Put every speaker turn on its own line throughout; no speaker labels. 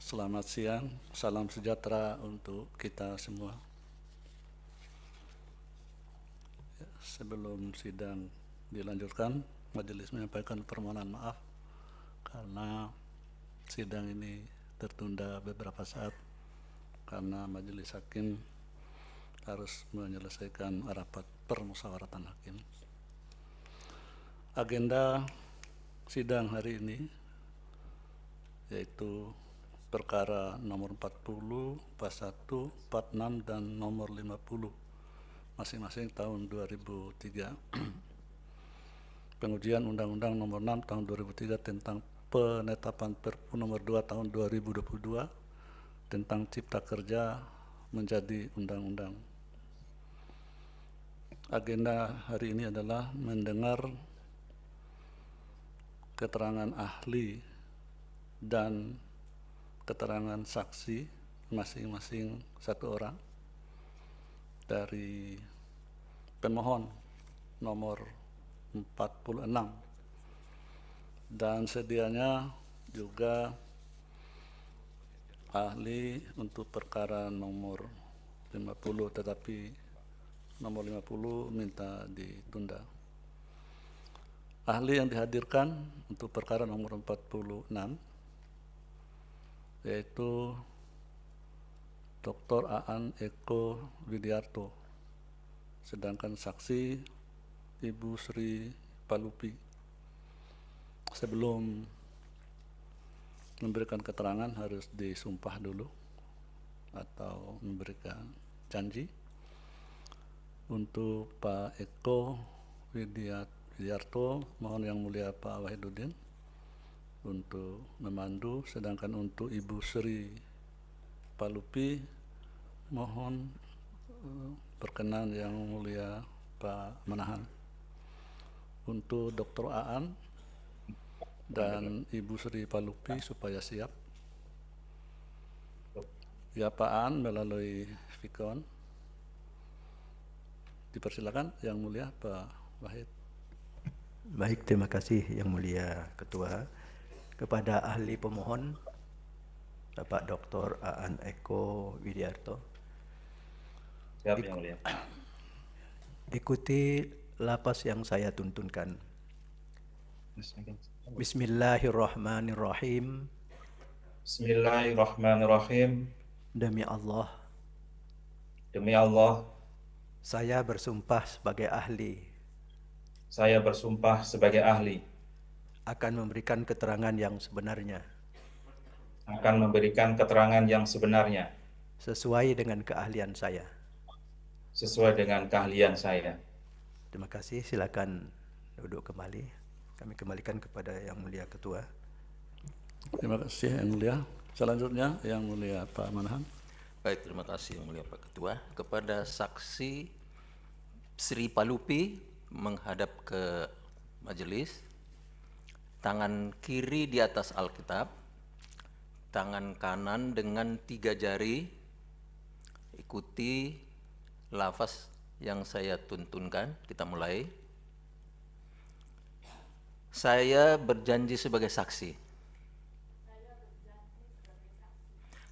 Selamat siang, salam sejahtera untuk kita semua. Sebelum sidang dilanjutkan, majelis menyampaikan permohonan maaf karena sidang ini tertunda beberapa saat karena majelis hakim harus menyelesaikan rapat permusyawaratan hakim. Agenda sidang hari ini yaitu perkara nomor 40, 41, 46, dan nomor 50 masing-masing tahun 2003. Pengujian Undang-Undang nomor 6 tahun 2003 tentang penetapan Perpu nomor 2 tahun 2022 tentang Cipta Kerja menjadi undang-undang. Agenda hari ini adalah mendengar keterangan ahli dan keterangan saksi masing-masing satu orang dari pemohon nomor 46, dan sedianya juga ahli untuk perkara nomor 50, tetapi nomor 50 minta ditunda. Ahli yang dihadirkan untuk perkara nomor 46 yaitu Dr. Aan Eko Widiarto, sedangkan saksi Ibu Sri Palupi. Sebelum memberikan keterangan harus disumpah dulu atau memberikan janji. Untuk Pak Eko Widiarto, mohon Yang Mulia Pak Wahidudin untuk memandu, sedangkan untuk Ibu Sri Palupi mohon perkenan Yang Mulia Pak Manahan. Untuk Dr. Aan dan Ibu Sri Palupi supaya siap. Ya, Pak Aan melalui Vicon. Dipersilakan Yang Mulia Pak Wahid.
Baik, terima kasih Yang Mulia Ketua. Kepada ahli pemohon, Bapak Dr. Aan Eko Widiarto.
Siap, Yang Mulia.
Ikuti lapas yang saya tuntunkan. Bismillahirrahmanirrahim.
Bismillahirrahmanirrahim.
Demi Allah,
Demi Allah,
saya bersumpah sebagai ahli
saya bersumpah sebagai ahli
akan memberikan keterangan yang sebenarnya
akan memberikan keterangan yang sebenarnya
sesuai dengan keahlian saya.
sesuai dengan keahlian saya.
Terima kasih, silakan duduk kembali. Kami kembalikan kepada Yang Mulia Ketua.
Terima kasih Yang Mulia. Selanjutnya Yang Mulia Pak Manahan.
Baik, terima kasih Yang Mulia Pak Ketua. Kepada saksi Sri Palupi menghadap ke majelis, tangan kiri di atas Alkitab, tangan kanan dengan 3 jari, ikuti lafaz yang saya tuntunkan. Kita mulai. Saya berjanji sebagai saksi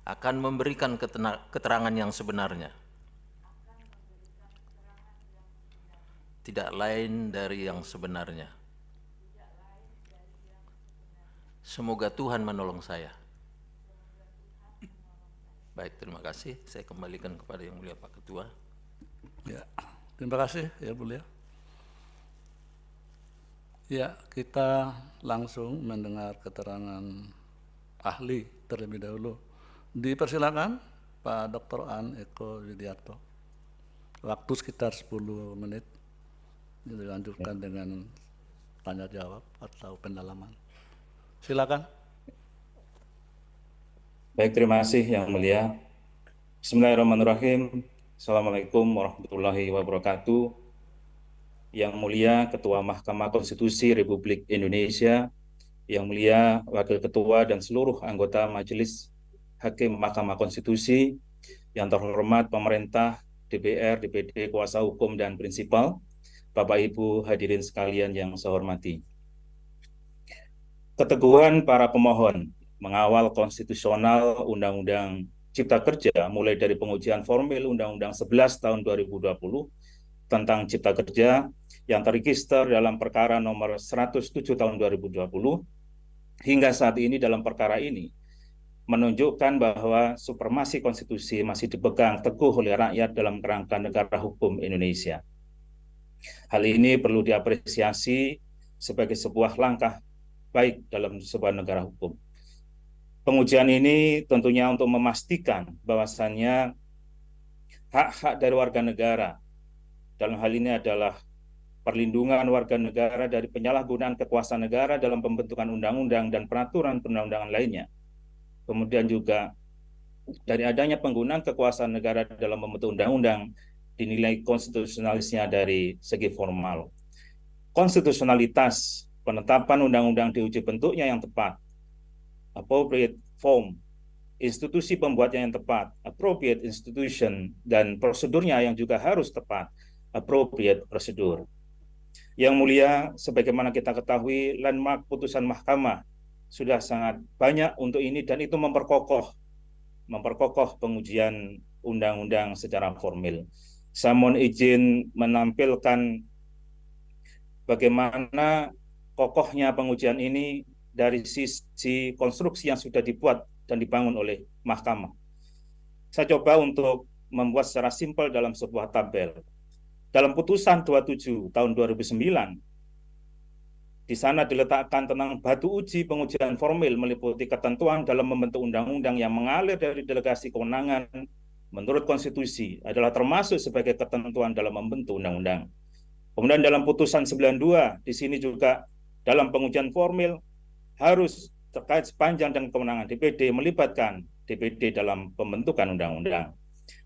akan memberikan keterangan yang sebenarnya, tidak lain dari yang sebenarnya. Semoga Tuhan menolong saya. Baik, terima kasih. Saya kembalikan kepada Yang Mulia Pak Ketua.
Ya, terima kasih Yang Mulia. Ya, kita langsung mendengar keterangan ahli terlebih dahulu. Dipersilakan Pak Dr. Aan Eko Widiarto. Waktu sekitar 10 menit. Dilanjutkan dengan tanya jawab atau pendalaman. Silakan.
Baik, terima kasih Yang Mulia. Bismillahirrahmanirrahim. Assalamualaikum warahmatullahi wabarakatuh. Yang Mulia Ketua Mahkamah Konstitusi Republik Indonesia, Yang Mulia Wakil Ketua dan seluruh anggota Majelis Hakim Mahkamah Konstitusi, yang terhormat pemerintah, DPR, DPD, kuasa hukum, dan prinsipal, Bapak Ibu hadirin sekalian yang saya hormati. Keteguhan para pemohon mengawal konstitusional Undang-Undang Cipta Kerja, mulai dari pengujian formil Undang-Undang 11 tahun 2020 tentang Cipta Kerja yang terregister dalam perkara nomor 107 tahun 2020, hingga saat ini dalam perkara ini menunjukkan bahwa supremasi konstitusi masih dipegang teguh oleh rakyat dalam kerangka negara hukum Indonesia. Hal ini perlu diapresiasi sebagai sebuah langkah baik dalam sebuah negara hukum. Pengujian ini tentunya untuk memastikan bahwasannya hak-hak dari warga negara, dalam hal ini adalah perlindungan warga negara dari penyalahgunaan kekuasaan negara dalam pembentukan undang-undang dan peraturan perundang-undangan lainnya. Kemudian juga dari adanya penggunaan kekuasaan negara dalam membentuk undang-undang dinilai konstitusionalisnya dari segi formal. Konstitusionalitas penetapan undang-undang diuji bentuknya yang tepat, appropriate form, institusi pembuatnya yang tepat, appropriate institution, dan prosedurnya yang juga harus tepat, appropriate prosedur. Yang mulia, sebagaimana kita ketahui, landmark putusan mahkamah sudah sangat banyak untuk ini, dan itu memperkokoh pengujian undang-undang secara formil. Saya mohon izin menampilkan bagaimana kokohnya pengujian ini dari sisi konstruksi yang sudah dibuat dan dibangun oleh mahkamah. Saya coba untuk membuat secara simpel dalam sebuah tabel. Dalam putusan 27 tahun 2009, di sana diletakkan tentang batu uji pengujian formil meliputi ketentuan dalam membentuk undang-undang yang mengalir dari delegasi kewenangan menurut konstitusi adalah termasuk sebagai ketentuan dalam membentuk undang-undang. Kemudian dalam putusan 92, di sini juga dalam pengujian formil harus terkait sepanjang dan kewenangan DPD, melibatkan DPD dalam pembentukan undang-undang.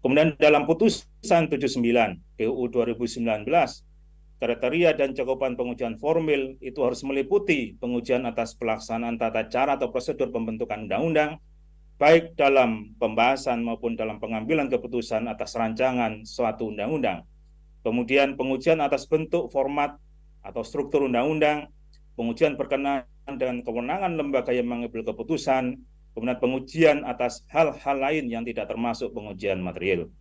Kemudian dalam putusan 79 PUU 2019, kriteria dan cakupan pengujian formil itu harus meliputi pengujian atas pelaksanaan tata cara atau prosedur pembentukan undang-undang, baik dalam pembahasan maupun dalam pengambilan keputusan atas rancangan suatu undang-undang. Kemudian pengujian atas bentuk, format, atau struktur undang-undang, pengujian berkenaan dengan kewenangan lembaga yang mengambil keputusan, kemudian pengujian atas hal-hal lain yang tidak termasuk pengujian material.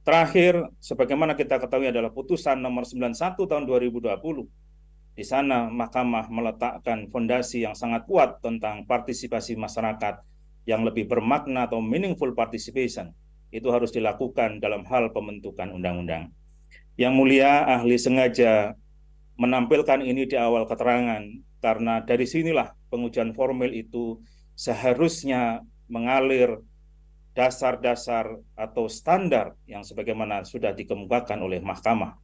Terakhir, sebagaimana kita ketahui adalah putusan nomor 91 tahun 2020. Di sana Mahkamah meletakkan fondasi yang sangat kuat tentang partisipasi masyarakat yang lebih bermakna atau meaningful participation. Itu harus dilakukan dalam hal pembentukan undang-undang. Yang mulia, ahli sengaja menampilkan ini di awal keterangan karena dari sinilah pengujian formil itu seharusnya mengalir dasar-dasar atau standar yang sebagaimana sudah dikemukakan oleh mahkamah.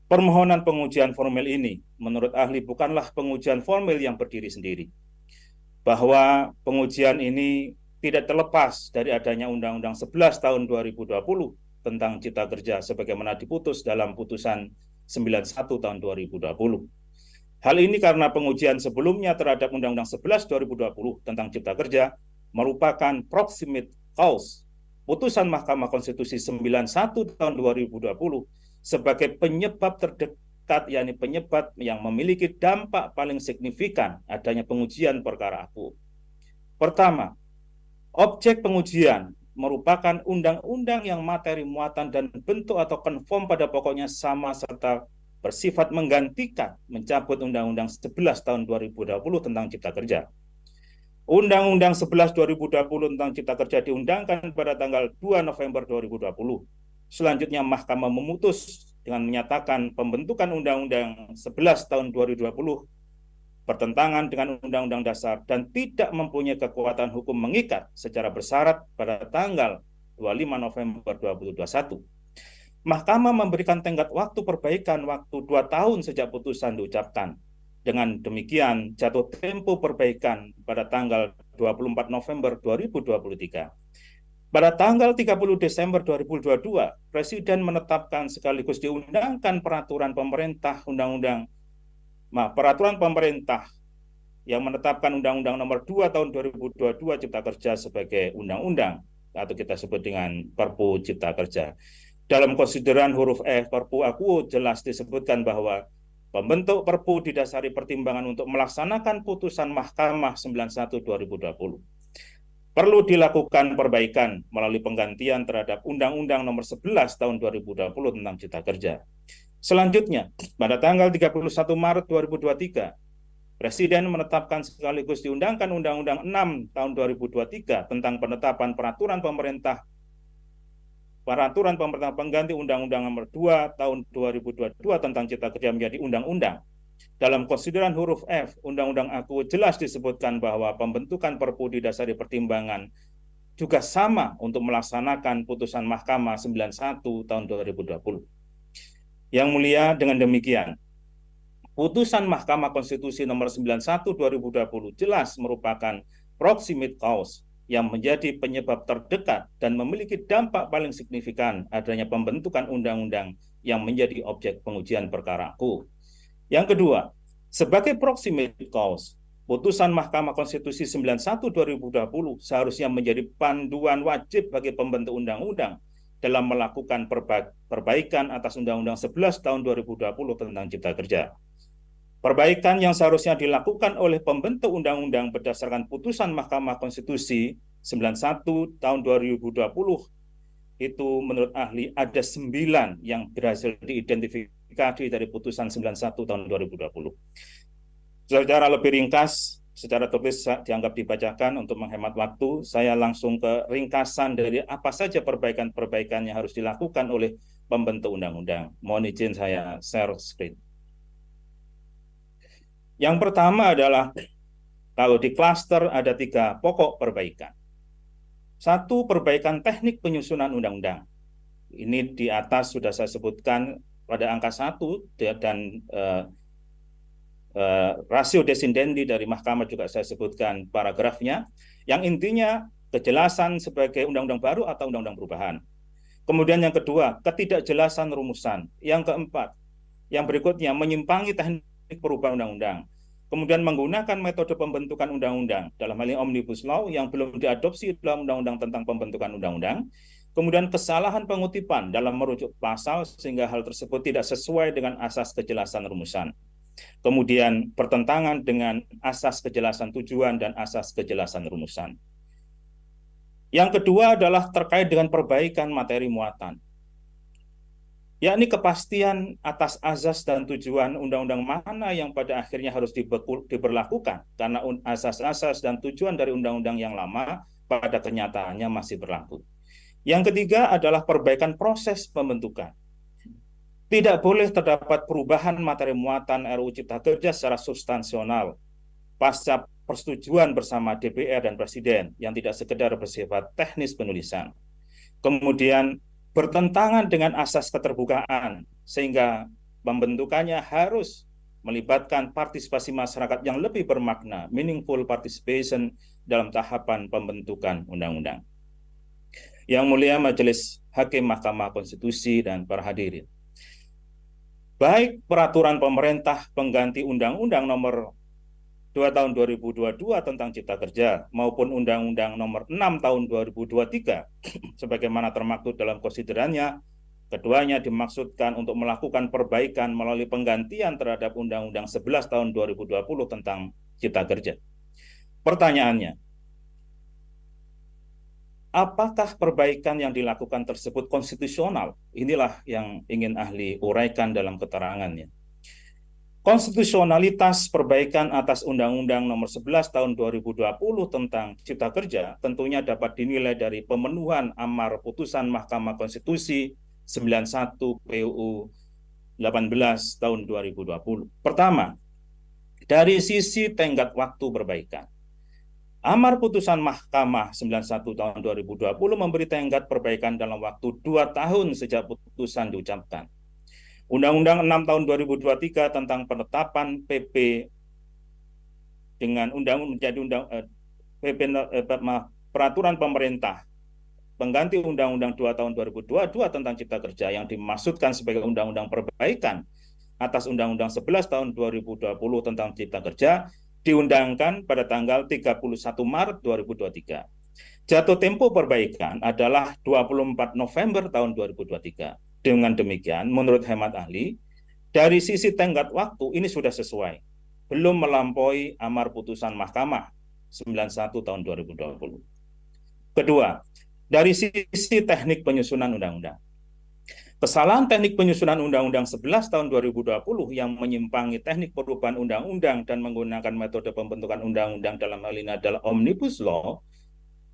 Permohonan pengujian formil ini menurut ahli bukanlah pengujian formil yang berdiri sendiri, bahwa pengujian ini tidak terlepas dari adanya Undang-Undang 11 tahun 2020 tentang Cipta Kerja sebagaimana diputus dalam putusan 91 tahun 2020. Hal ini karena pengujian sebelumnya terhadap Undang-Undang 11 2020 tentang Cipta Kerja merupakan proximate cause putusan Mahkamah Konstitusi 91 tahun 2020 sebagai penyebab terdekat, yakni penyebab yang memiliki dampak paling signifikan adanya pengujian perkara aku. Pertama, objek pengujian merupakan undang-undang yang materi muatan dan bentuk atau konform pada pokoknya sama serta bersifat menggantikan mencabut Undang-Undang 11 tahun 2020 tentang Cipta Kerja. Undang-Undang 11 2020 tentang Cipta Kerja diundangkan pada tanggal 2 November 2020. Selanjutnya Mahkamah memutus dengan menyatakan pembentukan Undang-Undang 11 tahun 2020 bertentangan dengan Undang-Undang Dasar dan tidak mempunyai kekuatan hukum mengikat secara bersyarat pada tanggal 25 November 2021. Mahkamah memberikan tenggat waktu perbaikan waktu 2 tahun sejak putusan diucapkan. Dengan demikian, jatuh tempo perbaikan pada tanggal 24 November 2023. Pada tanggal 30 Desember 2022, Presiden menetapkan sekaligus diundangkan peraturan pemerintah yang menetapkan Undang-Undang Nomor 2 Tahun 2022 Cipta Kerja sebagai undang-undang atau kita sebut dengan Perpu Cipta Kerja. Dalam konsideran huruf F Perpu aku jelas disebutkan bahwa Pembentuk Perpu didasari pertimbangan untuk melaksanakan putusan Mahkamah 91/2020. Perlu dilakukan perbaikan melalui penggantian terhadap Undang-Undang Nomor 11 Tahun 2020 tentang Cipta Kerja. Selanjutnya, pada tanggal 31 Maret 2023, Presiden menetapkan sekaligus diundangkan Undang-Undang 6 Tahun 2023 tentang penetapan peraturan pemerintah pengganti Undang-Undang Nomor 2 Tahun 2022 tentang Cipta Kerja menjadi undang-undang. Dalam konsideran huruf F, Undang-Undang AKU jelas disebutkan bahwa pembentukan Perpu didasari pertimbangan juga sama untuk melaksanakan putusan Mahkamah 91 tahun 2020. Yang mulia, dengan demikian, putusan Mahkamah Konstitusi nomor 91 2020 jelas merupakan proximate cause yang menjadi penyebab terdekat dan memiliki dampak paling signifikan adanya pembentukan undang-undang yang menjadi objek pengujian perkara AKU. Yang kedua, sebagai proximate cause, putusan Mahkamah Konstitusi 91 2020 seharusnya menjadi panduan wajib bagi pembentuk undang-undang dalam melakukan perbaikan atas Undang-Undang 11 tahun 2020 tentang Cipta Kerja. Perbaikan yang seharusnya dilakukan oleh pembentuk undang-undang berdasarkan putusan Mahkamah Konstitusi 91 tahun 2020 itu menurut ahli ada 9 yang berhasil diidentifikasi dari putusan 91 tahun 2020. Secara lebih ringkas, secara tertulis dianggap dibacakan untuk menghemat waktu, saya langsung ke ringkasan dari apa saja perbaikan-perbaikan yang harus dilakukan oleh pembentuk undang-undang. Mohon izin saya share screen. Yang pertama adalah kalau di klaster ada 3 pokok perbaikan. 1, perbaikan teknik penyusunan undang-undang. Ini di atas sudah saya sebutkan pada angka 1 dan rasio desidendi dari Mahkamah juga saya sebutkan paragrafnya, yang intinya kejelasan sebagai undang-undang baru atau undang-undang perubahan. Kemudian yang kedua, ketidakjelasan rumusan. Yang keempat, yang berikutnya menyimpangi teknik perubahan undang-undang. Kemudian menggunakan metode pembentukan undang-undang, dalam hal ini Omnibus Law yang belum diadopsi dalam undang-undang tentang pembentukan undang-undang. Kemudian kesalahan pengutipan dalam merujuk pasal sehingga hal tersebut tidak sesuai dengan asas kejelasan rumusan. Kemudian bertentangan dengan asas kejelasan tujuan dan asas kejelasan rumusan. Yang kedua adalah terkait dengan perbaikan materi muatan, yakni kepastian atas azas dan tujuan undang-undang mana yang pada akhirnya harus diberlakukan, karena asas-asas dan tujuan dari undang-undang yang lama pada kenyataannya masih berlaku. Yang ketiga adalah perbaikan proses pembentukan. Tidak boleh terdapat perubahan materi muatan RUU Cipta Kerja secara substansional pasca persetujuan bersama DPR dan Presiden yang tidak sekedar bersifat teknis penulisan. Kemudian bertentangan dengan asas keterbukaan, sehingga pembentukannya harus melibatkan partisipasi masyarakat yang lebih bermakna, meaningful participation dalam tahapan pembentukan undang-undang. Yang mulia Majelis Hakim Mahkamah Konstitusi dan para hadirin, baik peraturan pemerintah pengganti Undang-Undang Nomor 2 tahun 2022 tentang Cipta Kerja maupun Undang-Undang Nomor 6 tahun 2023 sebagaimana termaktub dalam konsiderannya, keduanya dimaksudkan untuk melakukan perbaikan melalui penggantian terhadap Undang-Undang 11 tahun 2020 tentang Cipta Kerja. Pertanyaannya, apakah perbaikan yang dilakukan tersebut konstitusional? Inilah yang ingin ahli uraikan dalam keterangannya. Konstitusionalitas perbaikan atas Undang-Undang Nomor 11 Tahun 2020 tentang Cipta Kerja tentunya dapat dinilai dari pemenuhan amar putusan Mahkamah Konstitusi 91 PUU 18 Tahun 2020. Pertama, dari sisi tenggat waktu perbaikan. Amar putusan Mahkamah 91 Tahun 2020 memberi tenggat perbaikan dalam waktu 2 tahun sejak putusan diucapkan. Undang-Undang 6 tahun 2023 tentang penetapan PP dengan peraturan pemerintah pengganti Undang-Undang 2 tahun 2022 tentang Cipta Kerja yang dimaksudkan sebagai undang-undang perbaikan atas Undang-Undang 11 tahun 2020 tentang Cipta Kerja diundangkan pada tanggal 31 Maret 2023. Jatuh tempo perbaikan adalah 24 November tahun 2023. Dengan demikian, menurut hemat ahli, Dari sisi tenggat waktu ini sudah sesuai, belum melampaui amar putusan Mahkamah 91 tahun 2020. Kedua, dari sisi teknik penyusunan undang-undang. Kesalahan teknik penyusunan Undang-Undang 11 tahun 2020 yang menyimpangi teknik perubahan undang-undang dan menggunakan metode pembentukan undang-undang dalam hal ini adalah Omnibus Law,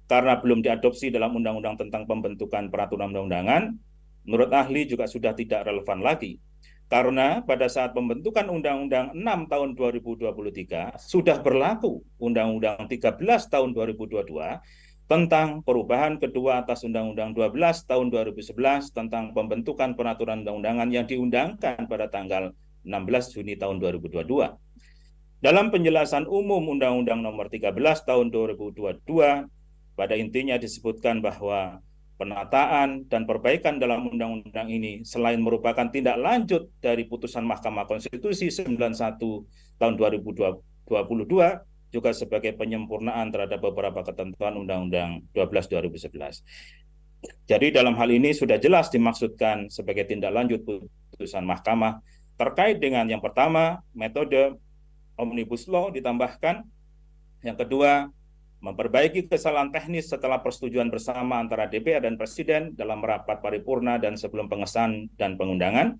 karena belum diadopsi dalam undang-undang tentang pembentukan peraturan undang-undangan, menurut ahli juga sudah tidak relevan lagi. Karena pada saat pembentukan Undang-Undang 6 tahun 2023 sudah berlaku Undang-Undang 13 tahun 2022 tentang perubahan kedua atas Undang-Undang 12 tahun 2011 tentang pembentukan peraturan undang-undangan yang diundangkan pada tanggal 16 Juni tahun 2022. Dalam penjelasan umum Undang-Undang Nomor 13 tahun 2022, pada intinya disebutkan bahwa penataan dan perbaikan dalam undang-undang ini selain merupakan tindak lanjut dari putusan Mahkamah Konstitusi 91 tahun 2022, juga sebagai penyempurnaan terhadap beberapa ketentuan Undang-Undang 12 2011. Jadi dalam hal ini sudah jelas dimaksudkan sebagai tindak lanjut putusan Mahkamah terkait dengan yang pertama, metode Omnibus Law ditambahkan. Yang kedua, memperbaiki kesalahan teknis setelah persetujuan bersama antara DPR dan Presiden dalam rapat paripurna dan sebelum pengesahan dan pengundangan.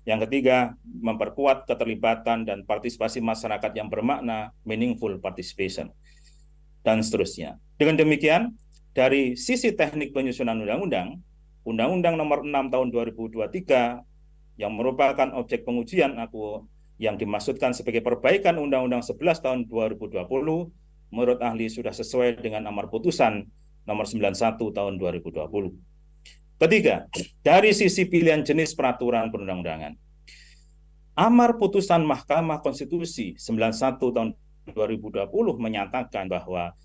Yang ketiga, memperkuat keterlibatan dan partisipasi masyarakat yang bermakna, meaningful participation, dan seterusnya. Dengan demikian, dari sisi teknik penyusunan undang-undang, Undang-Undang Nomor 6 tahun 2023 yang merupakan objek pengujian yang dimaksudkan sebagai perbaikan Undang-Undang 11 tahun 2020, menurut ahli sudah sesuai dengan amar putusan Nomor 91 tahun 2020. Ketiga, dari sisi pilihan jenis peraturan perundang-undangan. Amar putusan Mahkamah Konstitusi 91 tahun 2020 menyatakan bahwa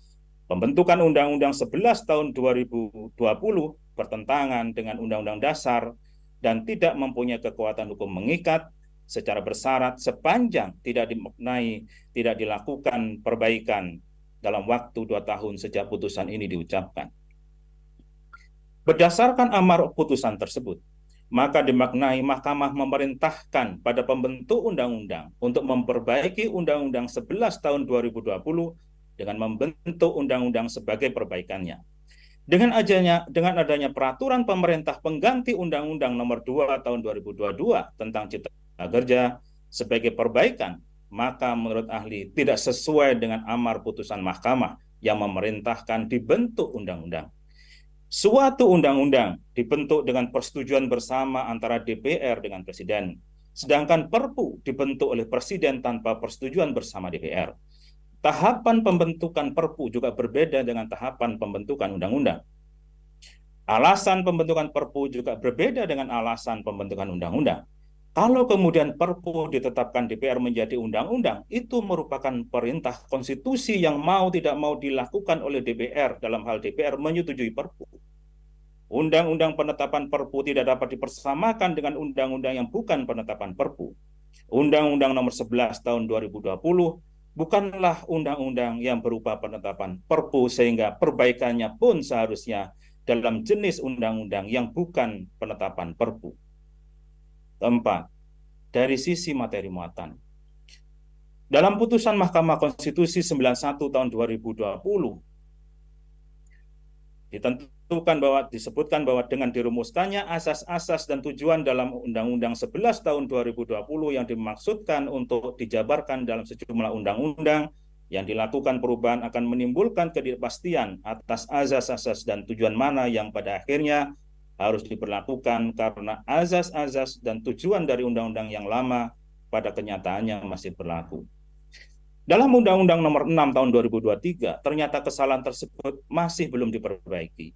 pembentukan Undang-Undang 11 tahun 2020 bertentangan dengan Undang-Undang Dasar dan tidak mempunyai kekuatan hukum mengikat secara bersyarat sepanjang tidak dilakukan perbaikan dalam waktu 2 tahun sejak putusan ini diucapkan. Berdasarkan amar putusan tersebut, maka dimaknai Mahkamah memerintahkan pada pembentuk undang-undang untuk memperbaiki Undang-Undang 11 tahun 2020 dengan membentuk undang-undang sebagai perbaikannya. Dengan adanya peraturan pemerintah pengganti Undang-Undang Nomor 2 tahun 2022 tentang Cipta Kerja sebagai perbaikan, maka menurut ahli tidak sesuai dengan amar putusan Mahkamah yang memerintahkan dibentuk undang-undang. Suatu undang-undang dibentuk dengan persetujuan bersama antara DPR dengan Presiden, sedangkan Perpu dibentuk oleh Presiden tanpa persetujuan bersama DPR. Tahapan pembentukan Perpu juga berbeda dengan tahapan pembentukan undang-undang. Alasan pembentukan Perpu juga berbeda dengan alasan pembentukan undang-undang. Kalau kemudian Perpu ditetapkan DPR menjadi undang-undang, itu merupakan perintah konstitusi yang mau tidak mau dilakukan oleh DPR dalam hal DPR menyetujui Perpu. Undang-undang penetapan Perpu tidak dapat dipersamakan dengan undang-undang yang bukan penetapan Perpu. Undang-Undang Nomor 11 tahun 2020 bukanlah undang-undang yang berupa penetapan Perpu, sehingga perbaikannya pun seharusnya dalam jenis undang-undang yang bukan penetapan Perpu. Keempat, dari sisi materi muatan. Dalam putusan Mahkamah Konstitusi 91 tahun 2020, disebutkan bahwa dengan dirumuskannya asas-asas dan tujuan dalam Undang-Undang 11 tahun 2020 yang dimaksudkan untuk dijabarkan dalam sejumlah undang-undang yang dilakukan perubahan akan menimbulkan ketidakpastian atas asas-asas dan tujuan mana yang pada akhirnya harus diberlakukan, karena azas-azas dan tujuan dari undang-undang yang lama pada kenyataannya masih berlaku. Dalam Undang-Undang Nomor 6 tahun 2023, ternyata kesalahan tersebut masih belum diperbaiki.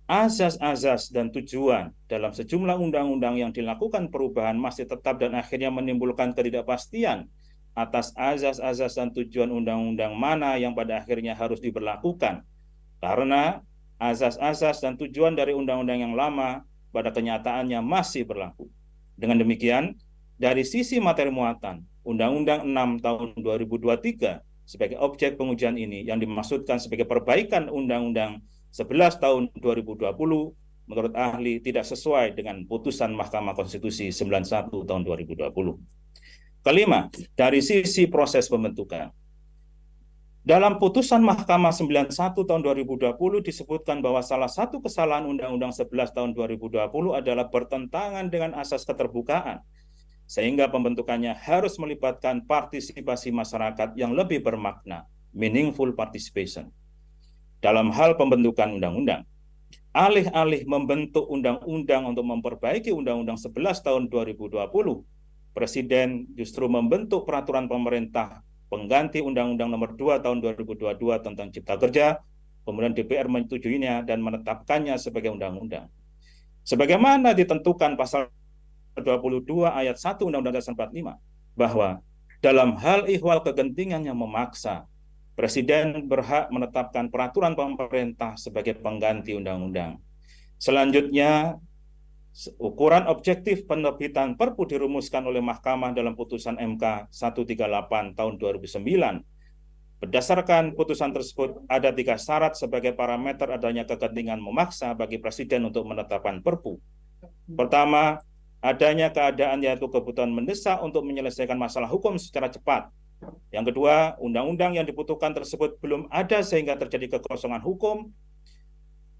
Azas-azas dan tujuan dalam sejumlah undang-undang yang dilakukan perubahan masih tetap dan akhirnya menimbulkan ketidakpastian atas azas-azas dan tujuan undang-undang mana yang pada akhirnya harus diberlakukan, karena azas-azas dan tujuan dari undang-undang yang lama pada kenyataannya masih berlaku. Dengan demikian, dari sisi materi muatan, Undang-Undang 6 tahun 2023 sebagai objek pengujian ini yang dimaksudkan sebagai perbaikan Undang-Undang 11 tahun 2020 menurut ahli tidak sesuai dengan putusan Mahkamah Konstitusi 91 tahun 2020. Kelima, dari sisi proses pembentukan. Dalam putusan Mahkamah 91 tahun 2020 disebutkan bahwa salah satu kesalahan Undang-Undang 11 tahun 2020 adalah bertentangan dengan asas keterbukaan, sehingga pembentukannya harus melibatkan partisipasi masyarakat yang lebih bermakna, meaningful participation. Dalam hal pembentukan undang-undang, alih-alih membentuk undang-undang untuk memperbaiki Undang-Undang 11 tahun 2020, Presiden justru membentuk peraturan pemerintah pengganti Undang-Undang Nomor 2 Tahun 2022 tentang Cipta Kerja, kemudian DPR menyetujuinya dan menetapkannya sebagai undang-undang. Sebagaimana ditentukan pasal 22 ayat 1 Undang-Undang Dasar 45, bahwa dalam hal ihwal kegentingan yang memaksa, Presiden berhak menetapkan peraturan pemerintah sebagai pengganti undang-undang. Selanjutnya, ukuran objektif penerbitan Perpu dirumuskan oleh Mahkamah dalam putusan MK 138 tahun 2009. Berdasarkan putusan tersebut, ada 3 syarat sebagai parameter adanya kegentingan memaksa bagi Presiden untuk menetapkan Perpu. Pertama, adanya keadaan yaitu kebutuhan mendesak untuk menyelesaikan masalah hukum secara cepat. Yang kedua, undang-undang yang dibutuhkan tersebut belum ada sehingga terjadi kekosongan hukum,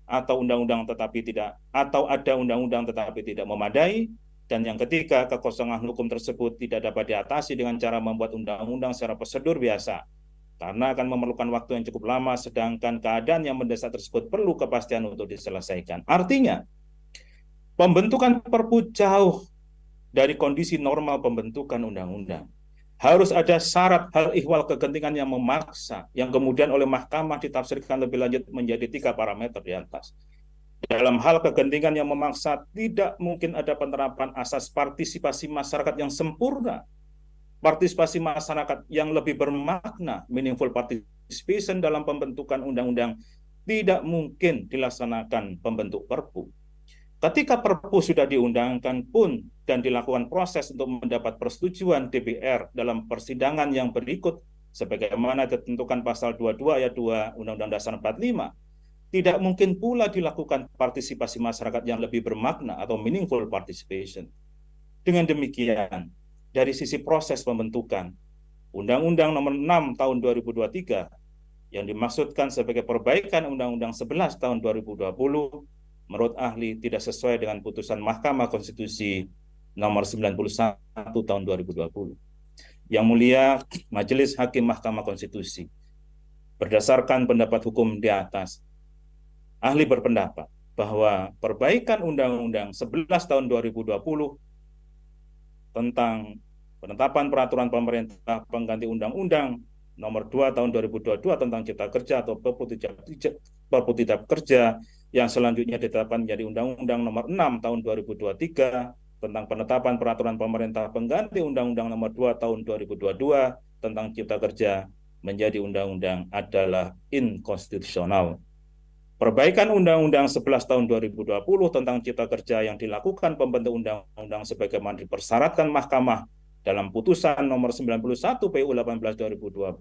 atau undang-undang tetapi tidak, atau ada undang-undang tetapi tidak memadai. Dan yang ketiga, kekosongan hukum tersebut tidak dapat diatasi dengan cara membuat undang-undang secara prosedur biasa, karena akan memerlukan waktu yang cukup lama, sedangkan keadaan yang mendesak tersebut perlu kepastian untuk diselesaikan. Artinya, pembentukan Perpu jauh dari kondisi normal pembentukan undang-undang. Harus ada syarat hal ihwal kegentingan yang memaksa, yang kemudian oleh Mahkamah ditafsirkan lebih lanjut menjadi 3 parameter di atas. Dalam hal kegentingan yang memaksa, tidak mungkin ada penerapan asas partisipasi masyarakat yang sempurna. Partisipasi masyarakat yang lebih bermakna, meaningful participation dalam pembentukan undang-undang, tidak mungkin dilaksanakan pembentuk Perpu. Ketika Perpu sudah diundangkan pun dan dilakukan proses untuk mendapat persetujuan DPR dalam persidangan yang berikut, sebagaimana ditentukan pasal 22 ayat 2 Undang-Undang Dasar 45, tidak mungkin pula dilakukan partisipasi masyarakat yang lebih bermakna atau meaningful participation. Dengan demikian, dari sisi proses pembentukan, Undang-Undang Nomor 6 Tahun 2023 yang dimaksudkan sebagai perbaikan Undang-Undang 11 Tahun 2020, menurut ahli tidak sesuai dengan putusan Mahkamah Konstitusi Nomor 91 Tahun 2020. Yang mulia Majelis Hakim Mahkamah Konstitusi, berdasarkan pendapat hukum di atas, ahli berpendapat bahwa perbaikan Undang-Undang 11 Tahun 2020 tentang penetapan peraturan pemerintah pengganti Undang-Undang Nomor 2 Tahun 2022 tentang Cipta Kerja atau Perpu Cipta Kerja yang selanjutnya ditetapkan menjadi Undang-Undang Nomor 6 Tahun 2023 tentang penetapan peraturan pemerintah pengganti Undang-Undang Nomor 2 Tahun 2022 tentang Cipta Kerja menjadi undang-undang adalah inkonstitusional. Perbaikan Undang-Undang 11 Tahun 2020 tentang Cipta Kerja yang dilakukan pembentuk undang-undang sebagaimana dipersyaratkan Mahkamah dalam putusan Nomor 91 PU 18 2020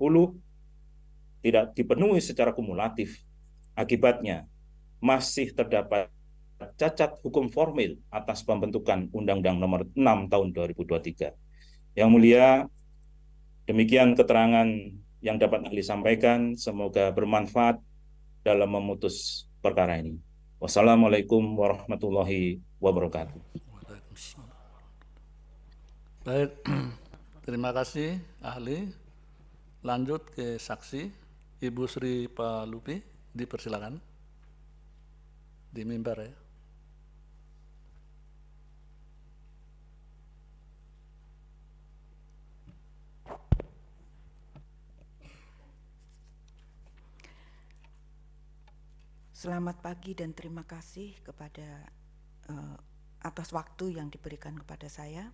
tidak dipenuhi secara kumulatif. Akibatnya, masih terdapat cacat hukum formil atas pembentukan Undang-Undang Nomor 6 Tahun 2023. Yang mulia, demikian keterangan yang dapat ahli sampaikan. Semoga bermanfaat dalam memutus perkara ini. Wassalamualaikum warahmatullahi wabarakatuh.
Baik, terima kasih ahli. Lanjut ke saksi, Ibu Sri Palupi, dipersilakan. Di mimbar ya.
Selamat pagi dan terima kasih kepada atas waktu yang diberikan kepada saya.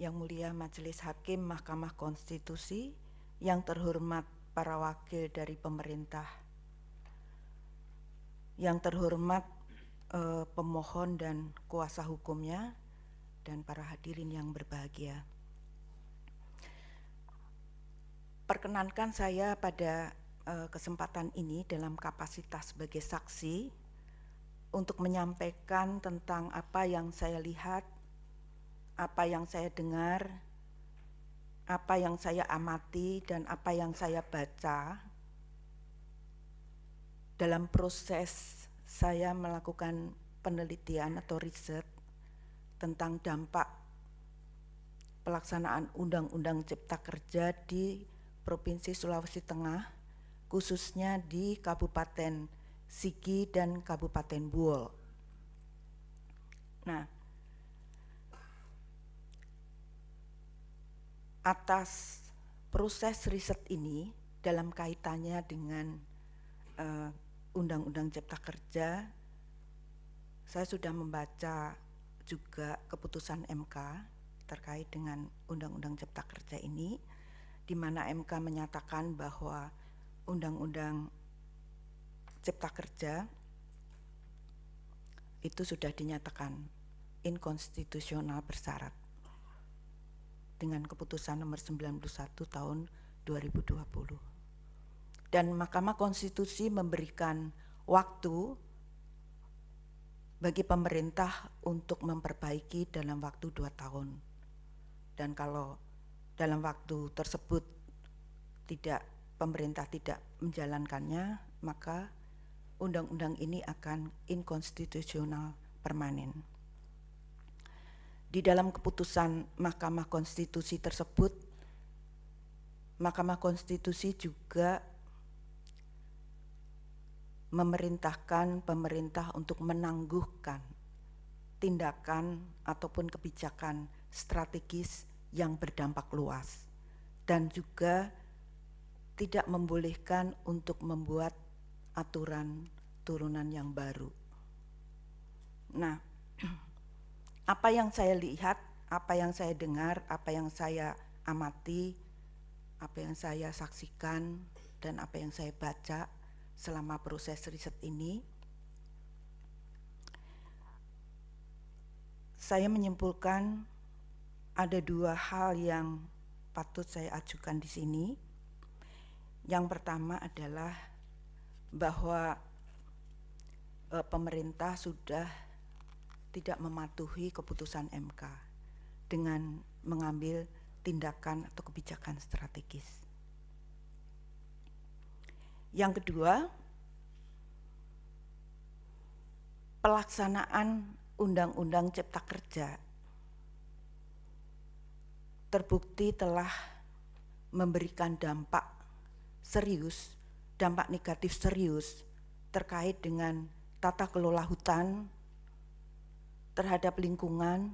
Yang mulia Majelis Hakim Mahkamah Konstitusi, yang terhormat para wakil dari pemerintah, yang terhormat pemohon dan kuasa hukumnya, dan para hadirin yang berbahagia. Perkenankan saya pada kesempatan ini dalam kapasitas sebagai saksi untuk menyampaikan tentang apa yang saya lihat, apa yang saya dengar, apa yang saya amati, dan apa yang saya baca dalam proses saya melakukan penelitian atau riset tentang dampak pelaksanaan Undang-Undang Cipta Kerja di Provinsi Sulawesi Tengah, khususnya di Kabupaten Sigi dan Kabupaten Buol. Nah, atas proses riset ini dalam kaitannya dengan Undang-Undang Cipta Kerja, saya sudah membaca juga keputusan MK terkait dengan Undang-Undang Cipta Kerja ini, di mana MK menyatakan bahwa Undang-Undang Cipta Kerja itu sudah dinyatakan inkonstitusional bersyarat dengan keputusan nomor 91 tahun 2020. Dan Mahkamah Konstitusi memberikan waktu bagi pemerintah untuk memperbaiki dalam waktu 2 tahun. Dan kalau dalam waktu tersebut pemerintah tidak menjalankannya, maka undang-undang ini akan inkonstitusional permanen. Di dalam keputusan Mahkamah Konstitusi tersebut, Mahkamah Konstitusi juga memerintahkan pemerintah untuk menangguhkan tindakan ataupun kebijakan strategis yang berdampak luas, dan juga tidak membolehkan untuk membuat aturan turunan yang baru. Nah, apa yang saya lihat, apa yang saya dengar, apa yang saya amati, apa yang saya saksikan, dan apa yang saya baca selama proses riset ini, saya menyimpulkan ada 2 hal yang patut saya ajukan di sini. Yang pertama adalah bahwa pemerintah sudah tidak mematuhi keputusan MK dengan mengambil tindakan atau kebijakan strategis. Yang kedua, pelaksanaan Undang-Undang Cipta Kerja terbukti telah memberikan dampak serius, dampak negatif serius terkait dengan tata kelola hutan, terhadap lingkungan,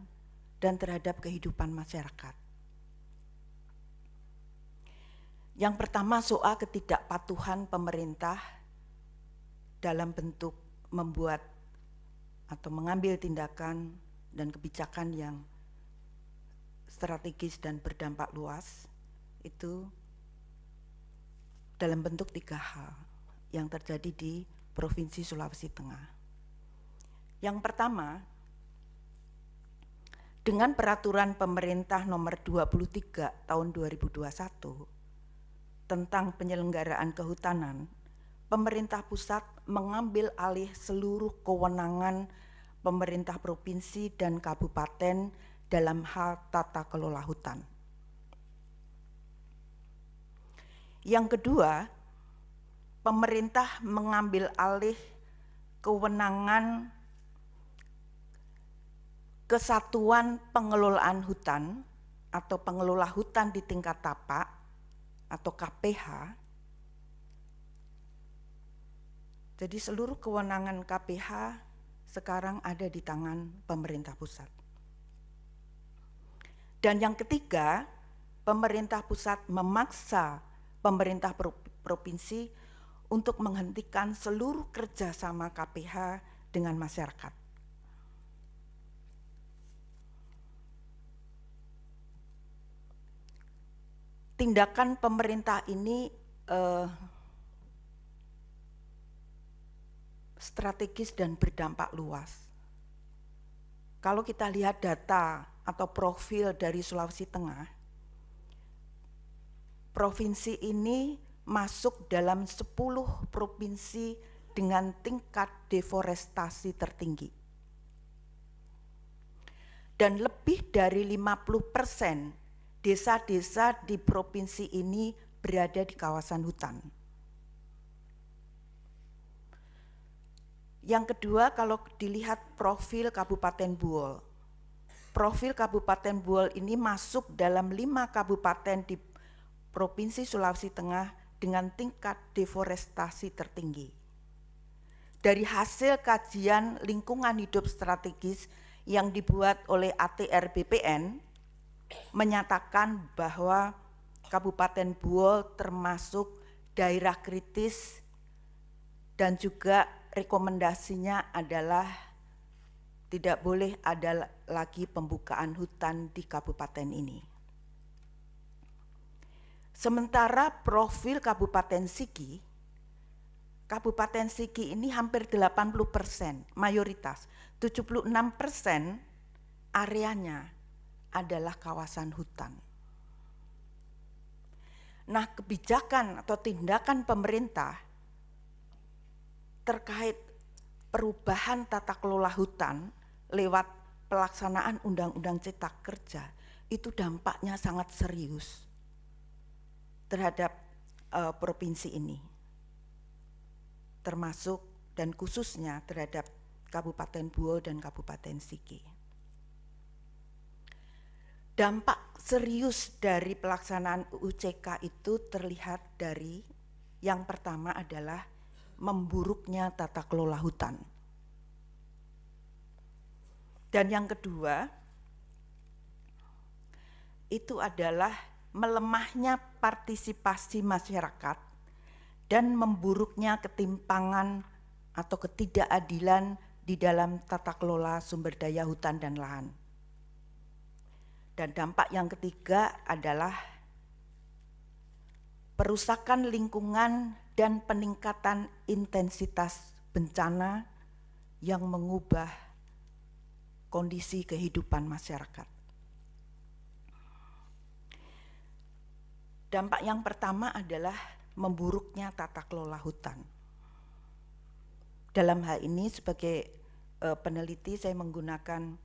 dan terhadap kehidupan masyarakat. Yang pertama, soal ketidakpatuhan pemerintah dalam bentuk membuat atau mengambil tindakan dan kebijakan yang strategis dan berdampak luas, itu dalam bentuk 3 hal yang terjadi di Provinsi Sulawesi Tengah. Yang pertama, dengan peraturan pemerintah nomor 23 tahun 2021 tentang penyelenggaraan kehutanan, pemerintah pusat mengambil alih seluruh kewenangan pemerintah provinsi dan kabupaten dalam hal tata kelola hutan. Yang kedua, pemerintah mengambil alih kewenangan Kesatuan Pengelolaan Hutan atau pengelola hutan di tingkat tapak atau KPH. Jadi seluruh kewenangan KPH sekarang ada di tangan pemerintah pusat. Dan yang ketiga, pemerintah pusat memaksa pemerintah provinsi untuk menghentikan seluruh kerjasama KPH dengan masyarakat. Tindakan pemerintah ini strategis dan berdampak luas. Kalau kita lihat data atau profil dari Sulawesi Tengah, provinsi ini masuk dalam 10 provinsi dengan tingkat deforestasi tertinggi. Dan lebih dari 50% desa-desa di provinsi ini berada di kawasan hutan. Yang kedua, kalau dilihat profil Kabupaten Buol. Profil Kabupaten Buol ini masuk dalam 5 kabupaten di Provinsi Sulawesi Tengah dengan tingkat deforestasi tertinggi. Dari hasil kajian lingkungan hidup strategis yang dibuat oleh ATR BPN menyatakan bahwa Kabupaten Buol termasuk daerah kritis dan juga rekomendasinya adalah tidak boleh ada lagi pembukaan hutan di kabupaten ini. Sementara profil Kabupaten Sigi ini hampir 80%, mayoritas 76% areanya adalah kawasan hutan. Nah, kebijakan atau tindakan pemerintah terkait perubahan tata kelola hutan lewat pelaksanaan Undang-Undang Cipta Kerja itu dampaknya sangat serius terhadap provinsi ini, termasuk dan khususnya terhadap Kabupaten Buol dan Kabupaten Sigi. Dampak serius dari pelaksanaan UCK itu terlihat dari yang pertama adalah memburuknya tata kelola hutan. Dan yang kedua itu adalah melemahnya partisipasi masyarakat dan memburuknya ketimpangan atau ketidakadilan di dalam tata kelola sumber daya hutan dan lahan. Dan dampak yang ketiga adalah perusakan lingkungan dan peningkatan intensitas bencana yang mengubah kondisi kehidupan masyarakat. Dampak yang pertama adalah memburuknya tata kelola hutan. Dalam hal ini sebagai peneliti saya menggunakan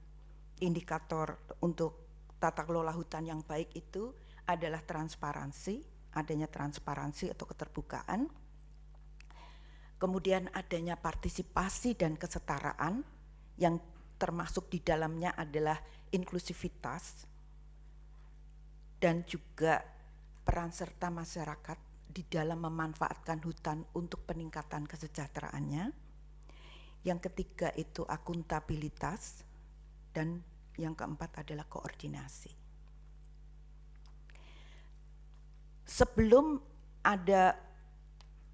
indikator untuk tata kelola hutan yang baik itu adalah transparansi, adanya transparansi atau keterbukaan, kemudian adanya partisipasi dan kesetaraan yang termasuk di dalamnya adalah inklusivitas dan juga peran serta masyarakat di dalam memanfaatkan hutan untuk peningkatan kesejahteraannya. Yang ketiga itu akuntabilitas dan yang keempat adalah koordinasi. Sebelum ada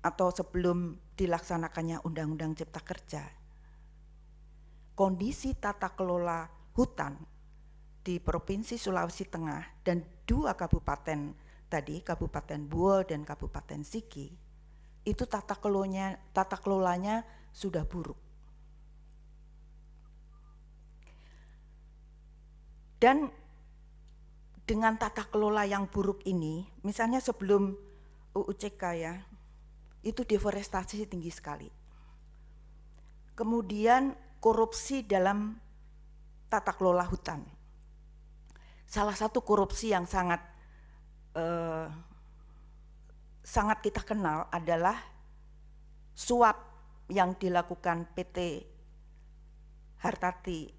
atau sebelum dilaksanakannya Undang-Undang Cipta Kerja, kondisi tata kelola hutan di Provinsi Sulawesi Tengah dan 2 kabupaten tadi, Kabupaten Buol dan Kabupaten Sigi, itu tata kelolanya sudah buruk. Dan dengan tata kelola yang buruk ini, misalnya sebelum UUCK ya, itu deforestasi tinggi sekali. Kemudian korupsi dalam tata kelola hutan. Salah satu korupsi yang sangat kita kenal adalah suap yang dilakukan PT Hartati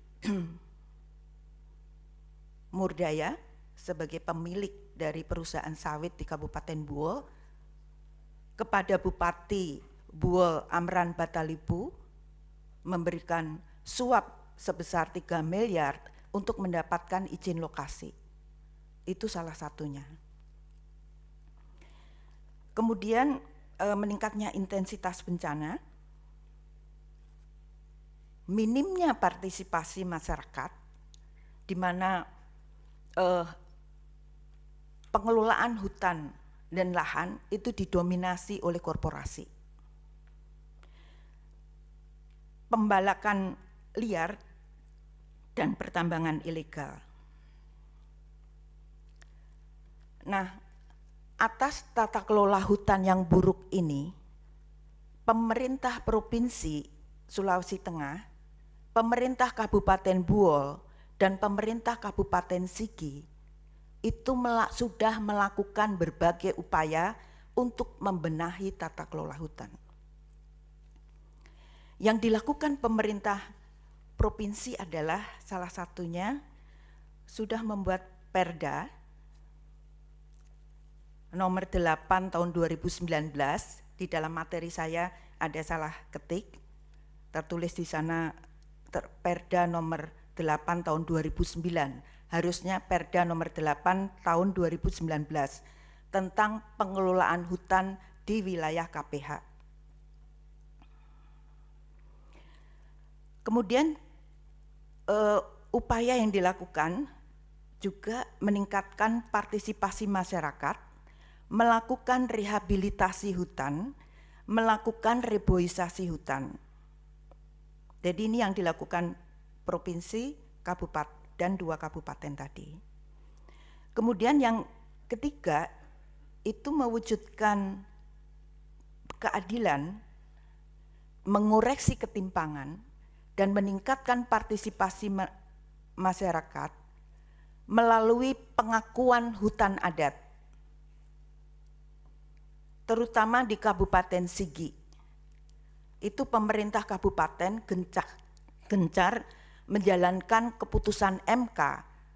Murdaya sebagai pemilik dari perusahaan sawit di Kabupaten Buol kepada Bupati Buol Amran Batalibu, memberikan suap sebesar 3 miliar untuk mendapatkan izin lokasi. Itu salah satunya. Kemudian meningkatnya intensitas bencana, minimnya partisipasi masyarakat, di mana pengelolaan hutan dan lahan itu didominasi oleh korporasi. Pembalakan liar dan pertambangan ilegal. Nah, atas tata kelola hutan yang buruk ini pemerintah Provinsi Sulawesi Tengah, pemerintah Kabupaten Buol, dan pemerintah Kabupaten Sigi itu sudah melakukan berbagai upaya untuk membenahi tata kelola hutan. Yang dilakukan pemerintah provinsi adalah salah satunya sudah membuat Perda nomor 8 tahun 2019. Di dalam materi saya ada salah ketik, tertulis di sana Perda nomor 8 tahun 2009, harusnya Perda nomor 8 tahun 2019 tentang pengelolaan hutan di wilayah KPH. Kemudian upaya yang dilakukan juga meningkatkan partisipasi masyarakat, melakukan rehabilitasi hutan, melakukan reboisasi hutan. Jadi ini yang dilakukan provinsi, kabupaten, dan 2 kabupaten tadi. Kemudian yang ketiga itu mewujudkan keadilan, mengoreksi ketimpangan, dan meningkatkan partisipasi masyarakat melalui pengakuan hutan adat, terutama di Kabupaten Sigi. Itu pemerintah kabupaten gencar menjalankan keputusan MK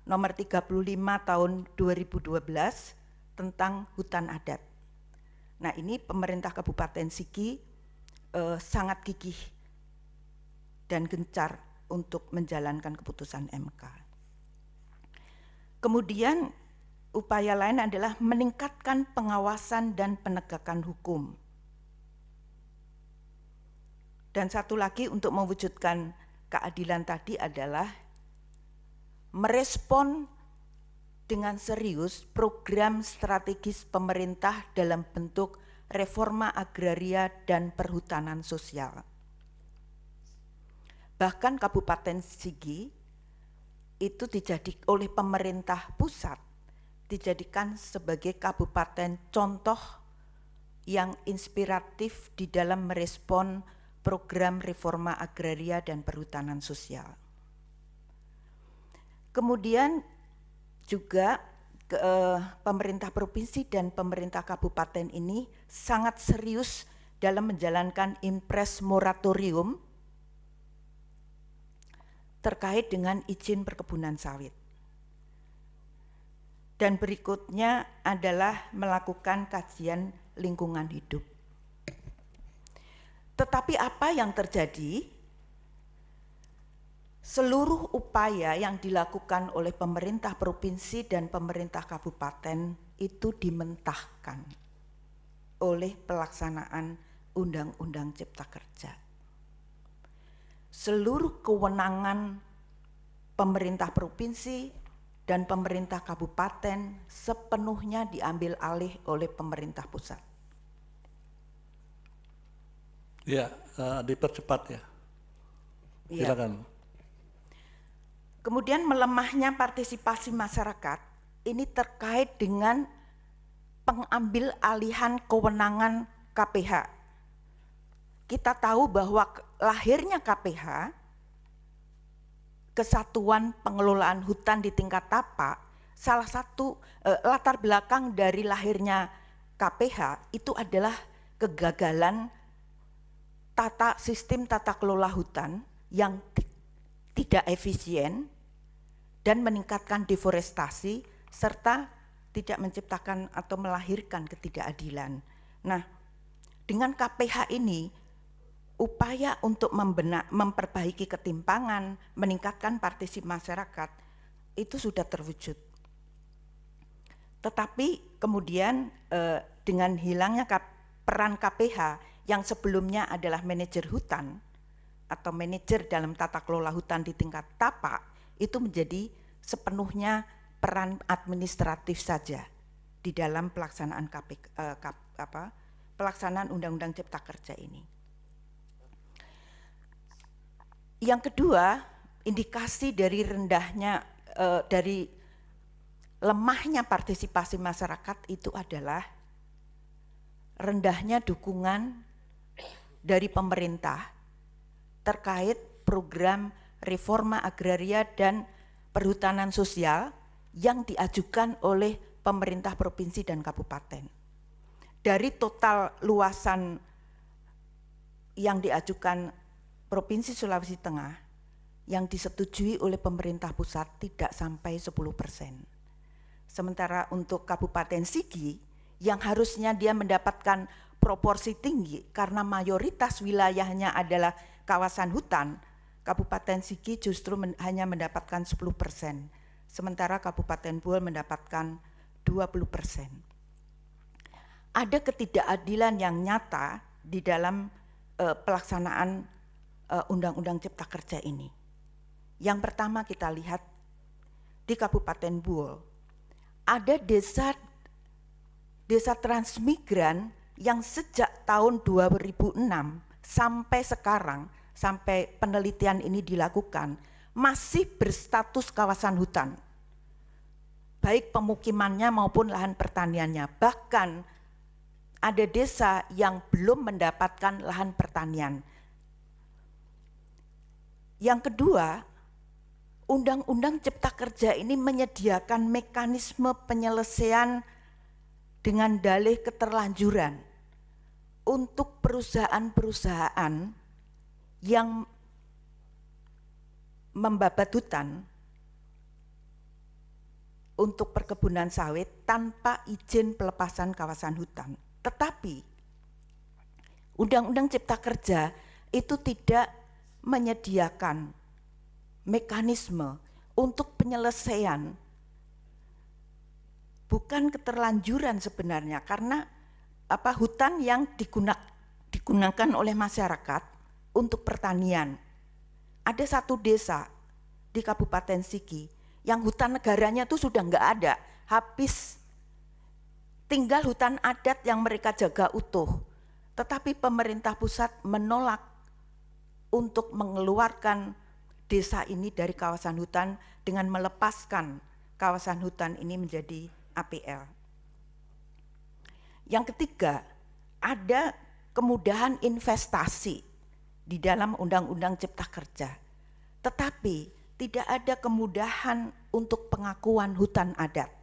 nomor 35 tahun 2012 tentang hutan adat. Nah, ini pemerintah Kabupaten Sigi sangat gigih dan gencar untuk menjalankan keputusan MK. Kemudian upaya lain adalah meningkatkan pengawasan dan penegakan hukum. Dan satu lagi untuk mewujudkan keadilan tadi adalah merespon dengan serius program strategis pemerintah dalam bentuk reforma agraria dan perhutanan sosial. Bahkan Kabupaten Sigi itu oleh pemerintah pusat dijadikan sebagai kabupaten contoh yang inspiratif di dalam merespon program reforma agraria dan perhutanan sosial. Kemudian juga pemerintah provinsi dan pemerintah kabupaten ini sangat serius dalam menjalankan impres moratorium terkait dengan izin perkebunan sawit. Dan berikutnya adalah melakukan kajian lingkungan hidup. Tetapi apa yang terjadi? Seluruh upaya yang dilakukan oleh pemerintah provinsi dan pemerintah kabupaten itu dimentahkan oleh pelaksanaan Undang-Undang Cipta Kerja. Seluruh kewenangan pemerintah provinsi dan pemerintah kabupaten sepenuhnya diambil alih oleh pemerintah pusat.
Ya, dipercepat ya. Silakan.
Kemudian melemahnya partisipasi masyarakat ini terkait dengan pengambil alihan kewenangan KPH. Kita tahu bahwa lahirnya KPH, Kesatuan Pengelolaan Hutan di tingkat tapak, salah satu latar belakang dari lahirnya KPH itu adalah kegagalan sistem tata kelola hutan yang tidak efisien dan meningkatkan deforestasi serta tidak menciptakan atau melahirkan ketidakadilan. Nah, dengan KPH ini upaya untuk memperbaiki ketimpangan, meningkatkan partisipasi masyarakat itu sudah terwujud. Tetapi kemudian dengan hilangnya peran KPH yang sebelumnya adalah manajer hutan atau manajer dalam tata kelola hutan di tingkat tapak, itu menjadi sepenuhnya peran administratif saja di dalam pelaksanaan pelaksanaan Undang-Undang Cipta Kerja ini. Yang kedua, indikasi dari dari lemahnya partisipasi masyarakat itu adalah rendahnya dukungan dari pemerintah terkait program reforma agraria dan perhutanan sosial yang diajukan oleh pemerintah provinsi dan kabupaten. Dari total luasan yang diajukan Provinsi Sulawesi Tengah, yang disetujui oleh pemerintah pusat tidak sampai 10%. Sementara untuk Kabupaten Sigi, yang harusnya dia mendapatkan proporsi tinggi karena mayoritas wilayahnya adalah kawasan hutan, Kabupaten Sigi justru hanya mendapatkan 10%, sementara Kabupaten Buol mendapatkan 20%. Ada ketidakadilan yang nyata di dalam pelaksanaan Undang-Undang Cipta Kerja ini. Yang pertama kita lihat di Kabupaten Buol, ada desa transmigran yang sejak tahun 2006 sampai sekarang, sampai penelitian ini dilakukan, masih berstatus kawasan hutan, baik pemukimannya maupun lahan pertaniannya. Bahkan ada desa yang belum mendapatkan lahan pertanian. Yang kedua, Undang-Undang Cipta Kerja ini menyediakan mekanisme penyelesaian dengan dalih keterlanjuran untuk perusahaan-perusahaan yang membabat hutan untuk perkebunan sawit tanpa izin pelepasan kawasan hutan. Tetapi Undang-Undang Cipta Kerja itu tidak menyediakan mekanisme untuk penyelesaian, bukan keterlanjuran sebenarnya, karena hutan yang digunakan oleh masyarakat untuk pertanian. Ada satu desa di Kabupaten Sigi yang hutan negaranya itu sudah enggak ada, habis. Tinggal hutan adat yang mereka jaga utuh. Tetapi pemerintah pusat menolak untuk mengeluarkan desa ini dari kawasan hutan dengan melepaskan kawasan hutan ini menjadi APL. Yang ketiga, ada kemudahan investasi di dalam Undang-Undang Cipta Kerja, tetapi tidak ada kemudahan untuk pengakuan hutan adat.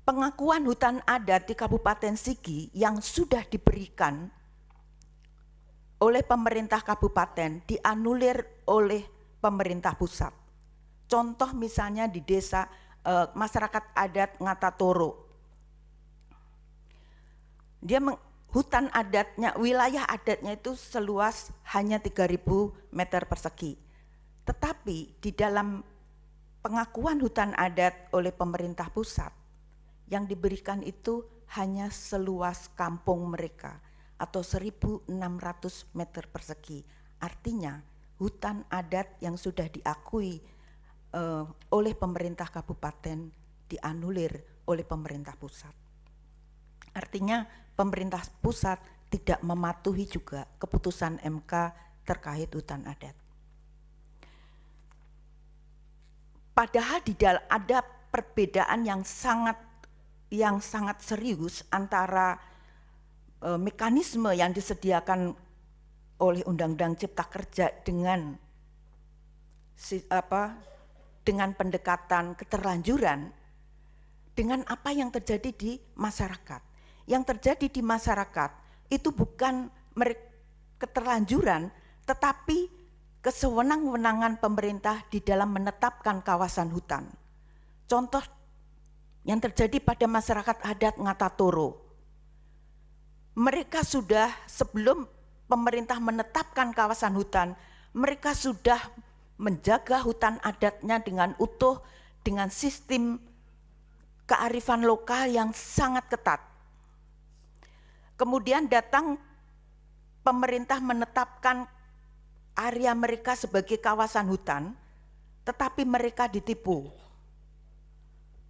Pengakuan hutan adat di Kabupaten Sigi yang sudah diberikan oleh pemerintah kabupaten dianulir oleh pemerintah pusat. Contoh misalnya di desa masyarakat adat Ngatatoro. Hutan adatnya, wilayah adatnya itu seluas hanya 3.000 meter persegi. Tetapi di dalam pengakuan hutan adat oleh pemerintah pusat, yang diberikan itu hanya seluas kampung mereka atau 1.600 meter persegi. Artinya hutan adat yang sudah diakui oleh pemerintah kabupaten dianulir oleh pemerintah pusat. Artinya pemerintah pusat tidak mematuhi juga keputusan MK terkait hutan adat. Padahal di dalam ada perbedaan yang sangat serius antara mekanisme yang disediakan oleh Undang-Undang Cipta Kerja dengan pendekatan keterlanjuran dengan apa yang terjadi di masyarakat. Yang terjadi di masyarakat itu bukan keterlanjuran, tetapi kesewenang-wenangan pemerintah di dalam menetapkan kawasan hutan. Contoh yang terjadi pada masyarakat adat Ngatatoro. Mereka sudah, sebelum pemerintah menetapkan kawasan hutan, mereka sudah menjaga hutan adatnya dengan utuh, dengan sistem kearifan lokal yang sangat ketat. Kemudian datang pemerintah menetapkan area mereka sebagai kawasan hutan, tetapi mereka ditipu.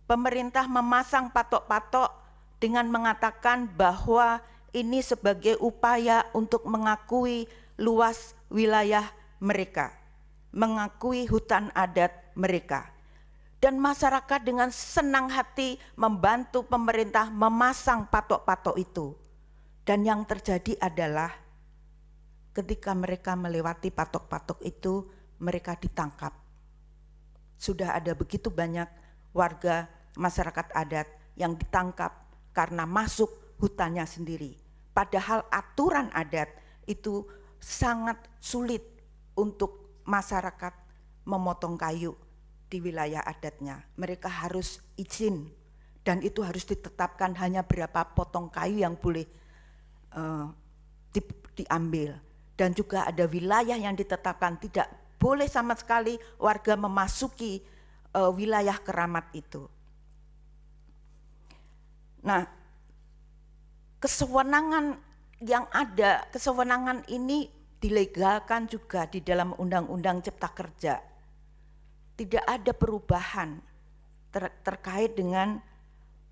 Pemerintah memasang patok-patok dengan mengatakan bahwa ini sebagai upaya untuk mengakui luas wilayah mereka, mengakui hutan adat mereka. Dan masyarakat dengan senang hati membantu pemerintah memasang patok-patok itu. Dan yang terjadi adalah ketika mereka melewati patok-patok itu, mereka ditangkap. Sudah ada begitu banyak warga masyarakat adat yang ditangkap karena masuk hutannya sendiri. Padahal aturan adat itu sangat sulit untuk masyarakat memotong kayu di wilayah adatnya. Mereka harus izin dan itu harus ditetapkan hanya berapa potong kayu yang boleh diambil. Dan juga ada wilayah yang ditetapkan tidak boleh sama sekali warga memasuki wilayah keramat itu. Nah, kesewenangan yang ada, kesewenangan ini dilegalkan juga di dalam Undang-Undang Cipta Kerja. Tidak ada perubahan terkait dengan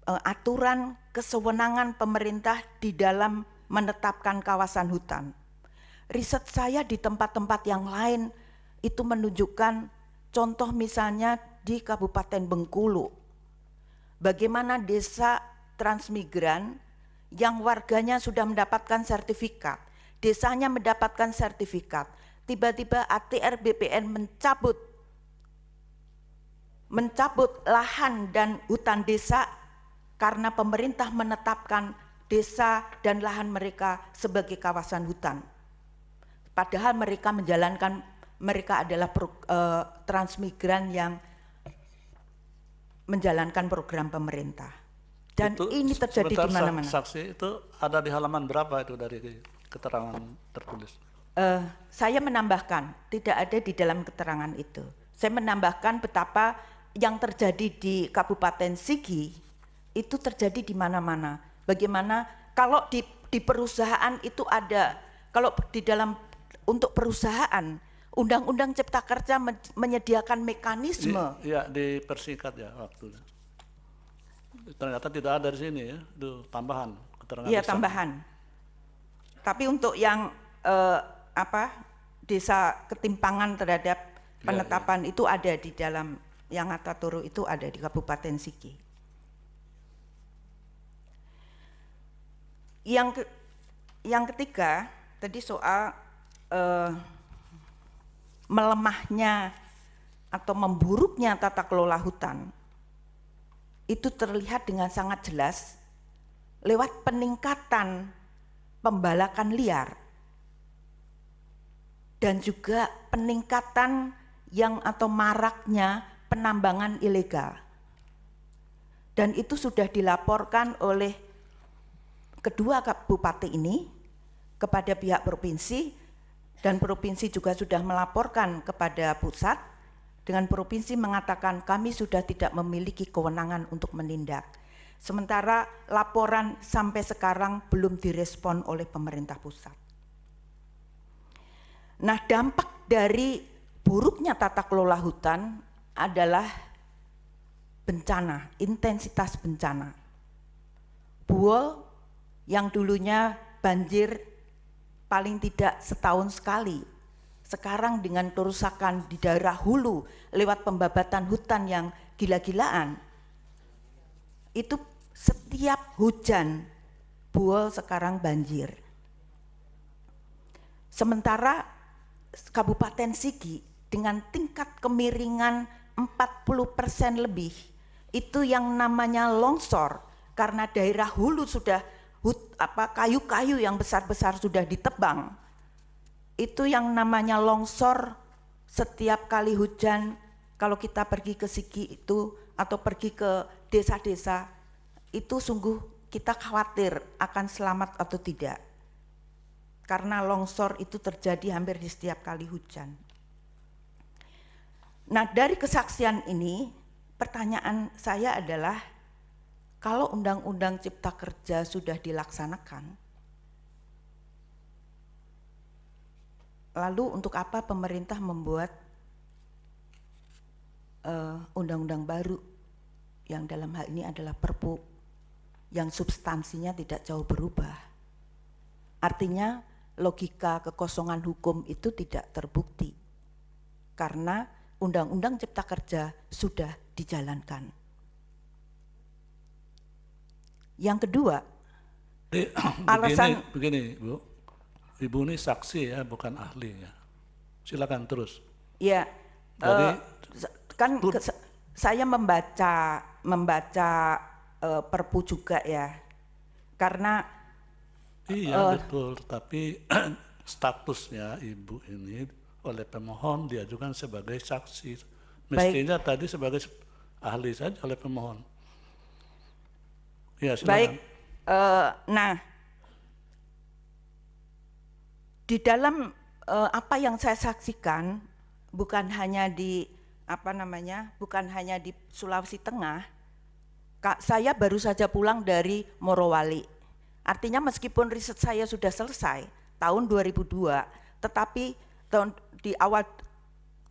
aturan kesewenangan pemerintah di dalam menetapkan kawasan hutan. Riset saya di tempat-tempat yang lain itu menunjukkan contoh misalnya di Kabupaten Bengkulu. Bagaimana desa transmigran yang warganya sudah mendapatkan sertifikat, desanya mendapatkan sertifikat, tiba-tiba ATR BPN mencabut lahan dan hutan desa karena pemerintah menetapkan desa dan lahan mereka sebagai kawasan hutan. Padahal mereka adalah transmigran yang menjalankan program pemerintah. Dan
itu,
ini terjadi di mana-mana.
Saksi itu ada di halaman berapa itu dari keterangan tertulis?
Saya menambahkan, tidak ada di dalam keterangan itu. Saya menambahkan betapa yang terjadi di Kabupaten Sigi itu terjadi di mana-mana. Bagaimana kalau di perusahaan itu ada, kalau di dalam untuk perusahaan, Undang-Undang Cipta Kerja menyediakan mekanisme.
Iya, dipersingkat ya waktunya. Ternyata tidak ada di sini ya, itu tambahan keterangan.
Iya, tambahan. Tapi untuk yang desa ketimpangan terhadap penetapan itu ada di dalam yang Ataturu itu ada di Kabupaten Sigi. Yang ketiga tadi soal melemahnya atau memburuknya tata kelola hutan. Itu terlihat dengan sangat jelas lewat peningkatan pembalakan liar dan juga peningkatan atau maraknya penambangan ilegal. Dan itu sudah dilaporkan oleh kedua kabupaten ini kepada pihak provinsi, dan provinsi juga sudah melaporkan kepada pusat, dengan provinsi mengatakan kami sudah tidak memiliki kewenangan untuk menindak. Sementara laporan sampai sekarang belum direspon oleh pemerintah pusat. Nah, dampak dari buruknya tata kelola hutan adalah bencana, intensitas bencana. Buol yang dulunya banjir paling tidak setahun sekali, sekarang dengan kerusakan di daerah hulu lewat pembabatan hutan yang gila-gilaan, itu setiap hujan Buol sekarang banjir. Sementara Kabupaten Sigi dengan tingkat kemiringan 40% lebih, itu yang namanya longsor karena daerah hulu sudah kayu-kayu yang besar-besar sudah ditebang. Itu yang namanya longsor. Setiap kali hujan, kalau kita pergi ke Sigi itu atau pergi ke desa-desa, itu sungguh kita khawatir akan selamat atau tidak, karena longsor itu terjadi hampir di setiap kali hujan. Nah, dari kesaksian ini pertanyaan saya adalah, kalau Undang-Undang Cipta Kerja sudah dilaksanakan, lalu untuk apa pemerintah membuat undang-undang baru yang dalam hal ini adalah Perpu yang substansinya tidak jauh berubah? Artinya logika kekosongan hukum itu tidak terbukti karena Undang-Undang Cipta Kerja sudah dijalankan. Yang kedua,
Jadi,
alasan
begini Bu, Ibu ini saksi ya, bukan ahli ya. Silakan terus.
ya
Jadi
kan saya membaca Perpu juga ya, karena
iya betul, tapi statusnya Ibu ini oleh pemohon diajukan sebagai saksi. Mestinya tadi sebagai ahli saja oleh pemohon. Ya, silakan.
baik. Nah, di dalam apa yang saya saksikan, bukan hanya di bukan hanya di Sulawesi Tengah. Saya baru saja pulang dari Morowali. Artinya meskipun riset saya sudah selesai tahun 2002, tetapi di awal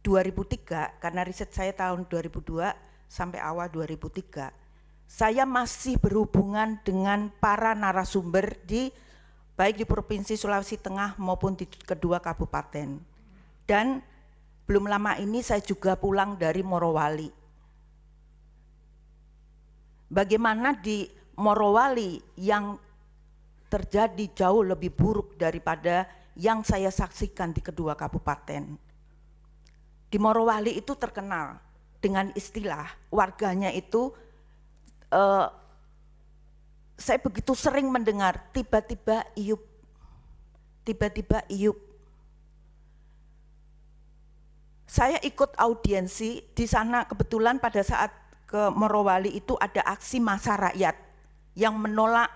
2003, karena riset saya tahun 2002 sampai awal 2003, saya masih berhubungan dengan para narasumber baik di Provinsi Sulawesi Tengah maupun di kedua kabupaten. Dan belum lama ini saya juga pulang dari Morowali. Bagaimana di Morowali yang terjadi jauh lebih buruk daripada yang saya saksikan di kedua kabupaten. Di Morowali itu terkenal dengan istilah warganya itu, saya begitu sering mendengar tiba-tiba iup, tiba-tiba iup. Saya ikut audiensi di sana, kebetulan pada saat ke Morowali itu ada aksi massa rakyat yang menolak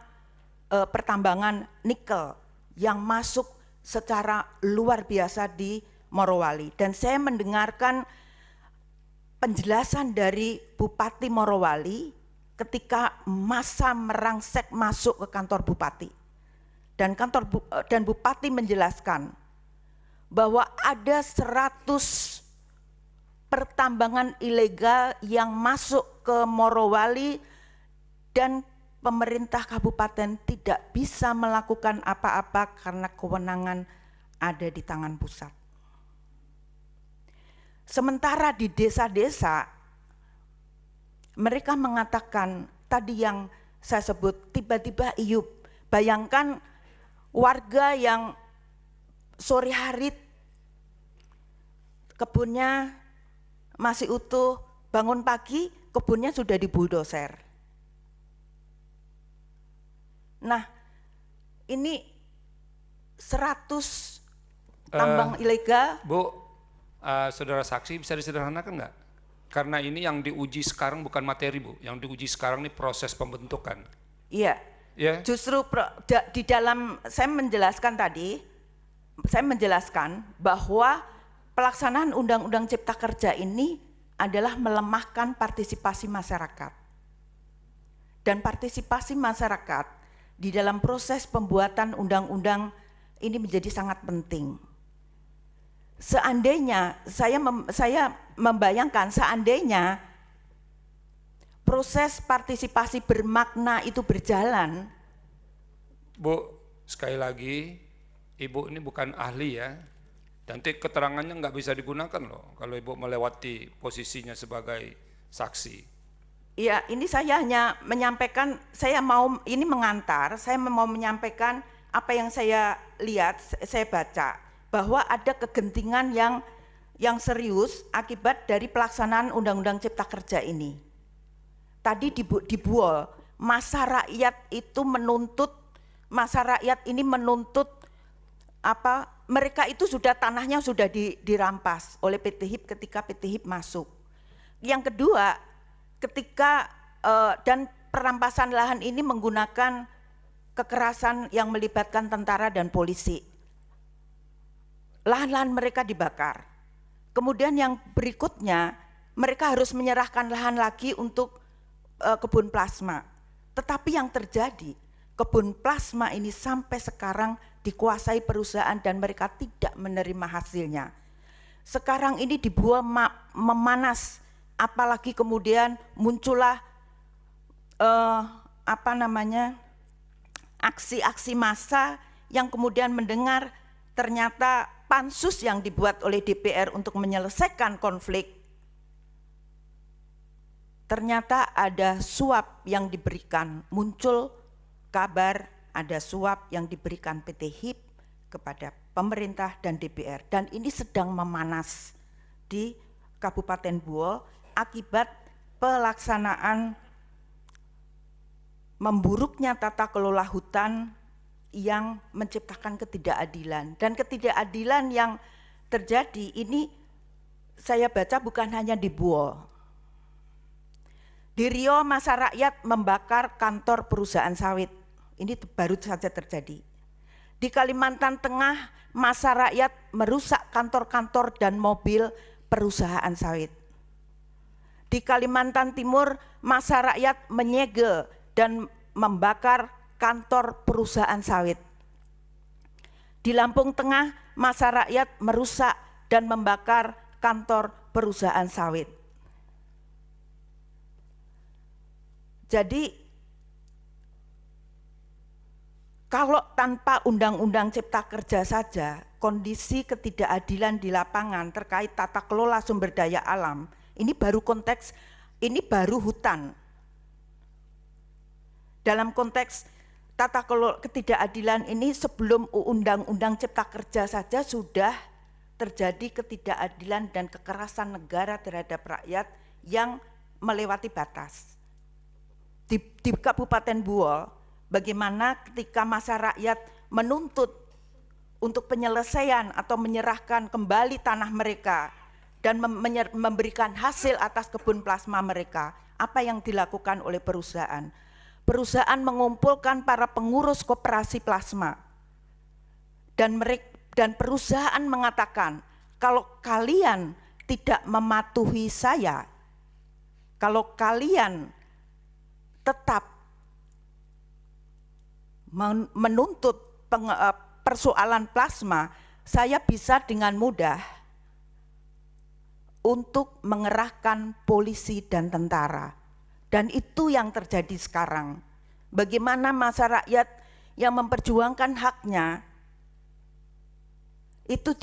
pertambangan nikel yang masuk secara luar biasa di Morowali. Dan saya mendengarkan penjelasan dari Bupati Morowali ketika massa merangsek masuk ke kantor Bupati. Dan Bupati menjelaskan bahwa ada 100 pertambangan ilegal yang masuk ke Morowali dan pemerintah kabupaten tidak bisa melakukan apa-apa karena kewenangan ada di tangan pusat. Sementara di desa-desa mereka mengatakan tadi yang saya sebut tiba-tiba iup. Bayangkan warga yang sore hari kebunnya masih utuh, bangun pagi kebunnya sudah dibuldoser. Nah, ini 100 tambang ilegal.
Bu, saudara saksi bisa disederhanakan nggak? Karena ini yang diuji sekarang bukan materi, Bu. Yang diuji sekarang ini proses pembentukan.
Iya.
Ya.
Justru di dalam saya menjelaskan bahwa pelaksanaan Undang-Undang Cipta Kerja ini adalah melemahkan partisipasi masyarakat. Dan partisipasi masyarakat di dalam proses pembuatan undang-undang ini menjadi sangat penting. Seandainya saya membayangkan seandainya proses partisipasi bermakna itu berjalan.
Bu, sekali lagi, Ibu ini bukan ahli ya. Nanti keterangannya nggak bisa digunakan loh kalau Ibu melewati posisinya sebagai saksi.
Iya, ini saya hanya menyampaikan, saya mau menyampaikan apa yang saya lihat, saya baca bahwa ada kegentingan yang serius akibat dari pelaksanaan Undang-Undang Cipta Kerja ini. Tadi dibual, massa rakyat ini menuntut mereka itu tanahnya sudah dirampas oleh PT HIP ketika PT HIP masuk. Yang kedua, ketika dan perampasan lahan ini menggunakan kekerasan yang melibatkan tentara dan polisi. Lahan-lahan mereka dibakar. Kemudian yang berikutnya, mereka harus menyerahkan lahan lagi untuk kebun plasma. Tetapi yang terjadi, kebun plasma ini sampai sekarang dikuasai perusahaan dan mereka tidak menerima hasilnya. Sekarang ini dibuat memanas, apalagi kemudian muncullah aksi-aksi massa yang kemudian mendengar ternyata pansus yang dibuat oleh DPR untuk menyelesaikan konflik, ternyata ada suap yang diberikan, muncul kabar ada suap yang diberikan PT HIP kepada pemerintah dan DPR, dan ini sedang memanas di Kabupaten Buol akibat pelaksanaan memburuknya tata kelola hutan yang menciptakan ketidakadilan. Dan ketidakadilan yang terjadi ini saya baca bukan hanya di Buol. Di Riau massa rakyat membakar kantor perusahaan sawit. Ini baru saja terjadi. Di Kalimantan Tengah massa rakyat merusak kantor-kantor dan mobil perusahaan sawit. Di Kalimantan Timur massa rakyat menyegel dan membakar kantor perusahaan sawit. Di Lampung Tengah massa rakyat merusak dan membakar kantor perusahaan sawit. Jadi kalau tanpa Undang-Undang Cipta Kerja saja, kondisi ketidakadilan di lapangan terkait tata kelola sumber daya alam, ini baru konteks, ini baru hutan. Dalam konteks tata kelola ketidakadilan ini sebelum Undang-Undang Cipta Kerja saja sudah terjadi ketidakadilan dan kekerasan negara terhadap rakyat yang melewati batas. Di Kabupaten Buol, bagaimana ketika massa rakyat menuntut untuk penyelesaian atau menyerahkan kembali tanah mereka dan memberikan hasil atas kebun plasma mereka, apa yang dilakukan oleh perusahaan? Perusahaan mengumpulkan para pengurus koperasi plasma dan perusahaan mengatakan, kalau kalian tidak mematuhi saya, kalau kalian tetap menuntut persoalan plasma, saya bisa dengan mudah untuk mengerahkan polisi dan tentara. Dan itu yang terjadi sekarang. Bagaimana massa rakyat yang memperjuangkan haknya itu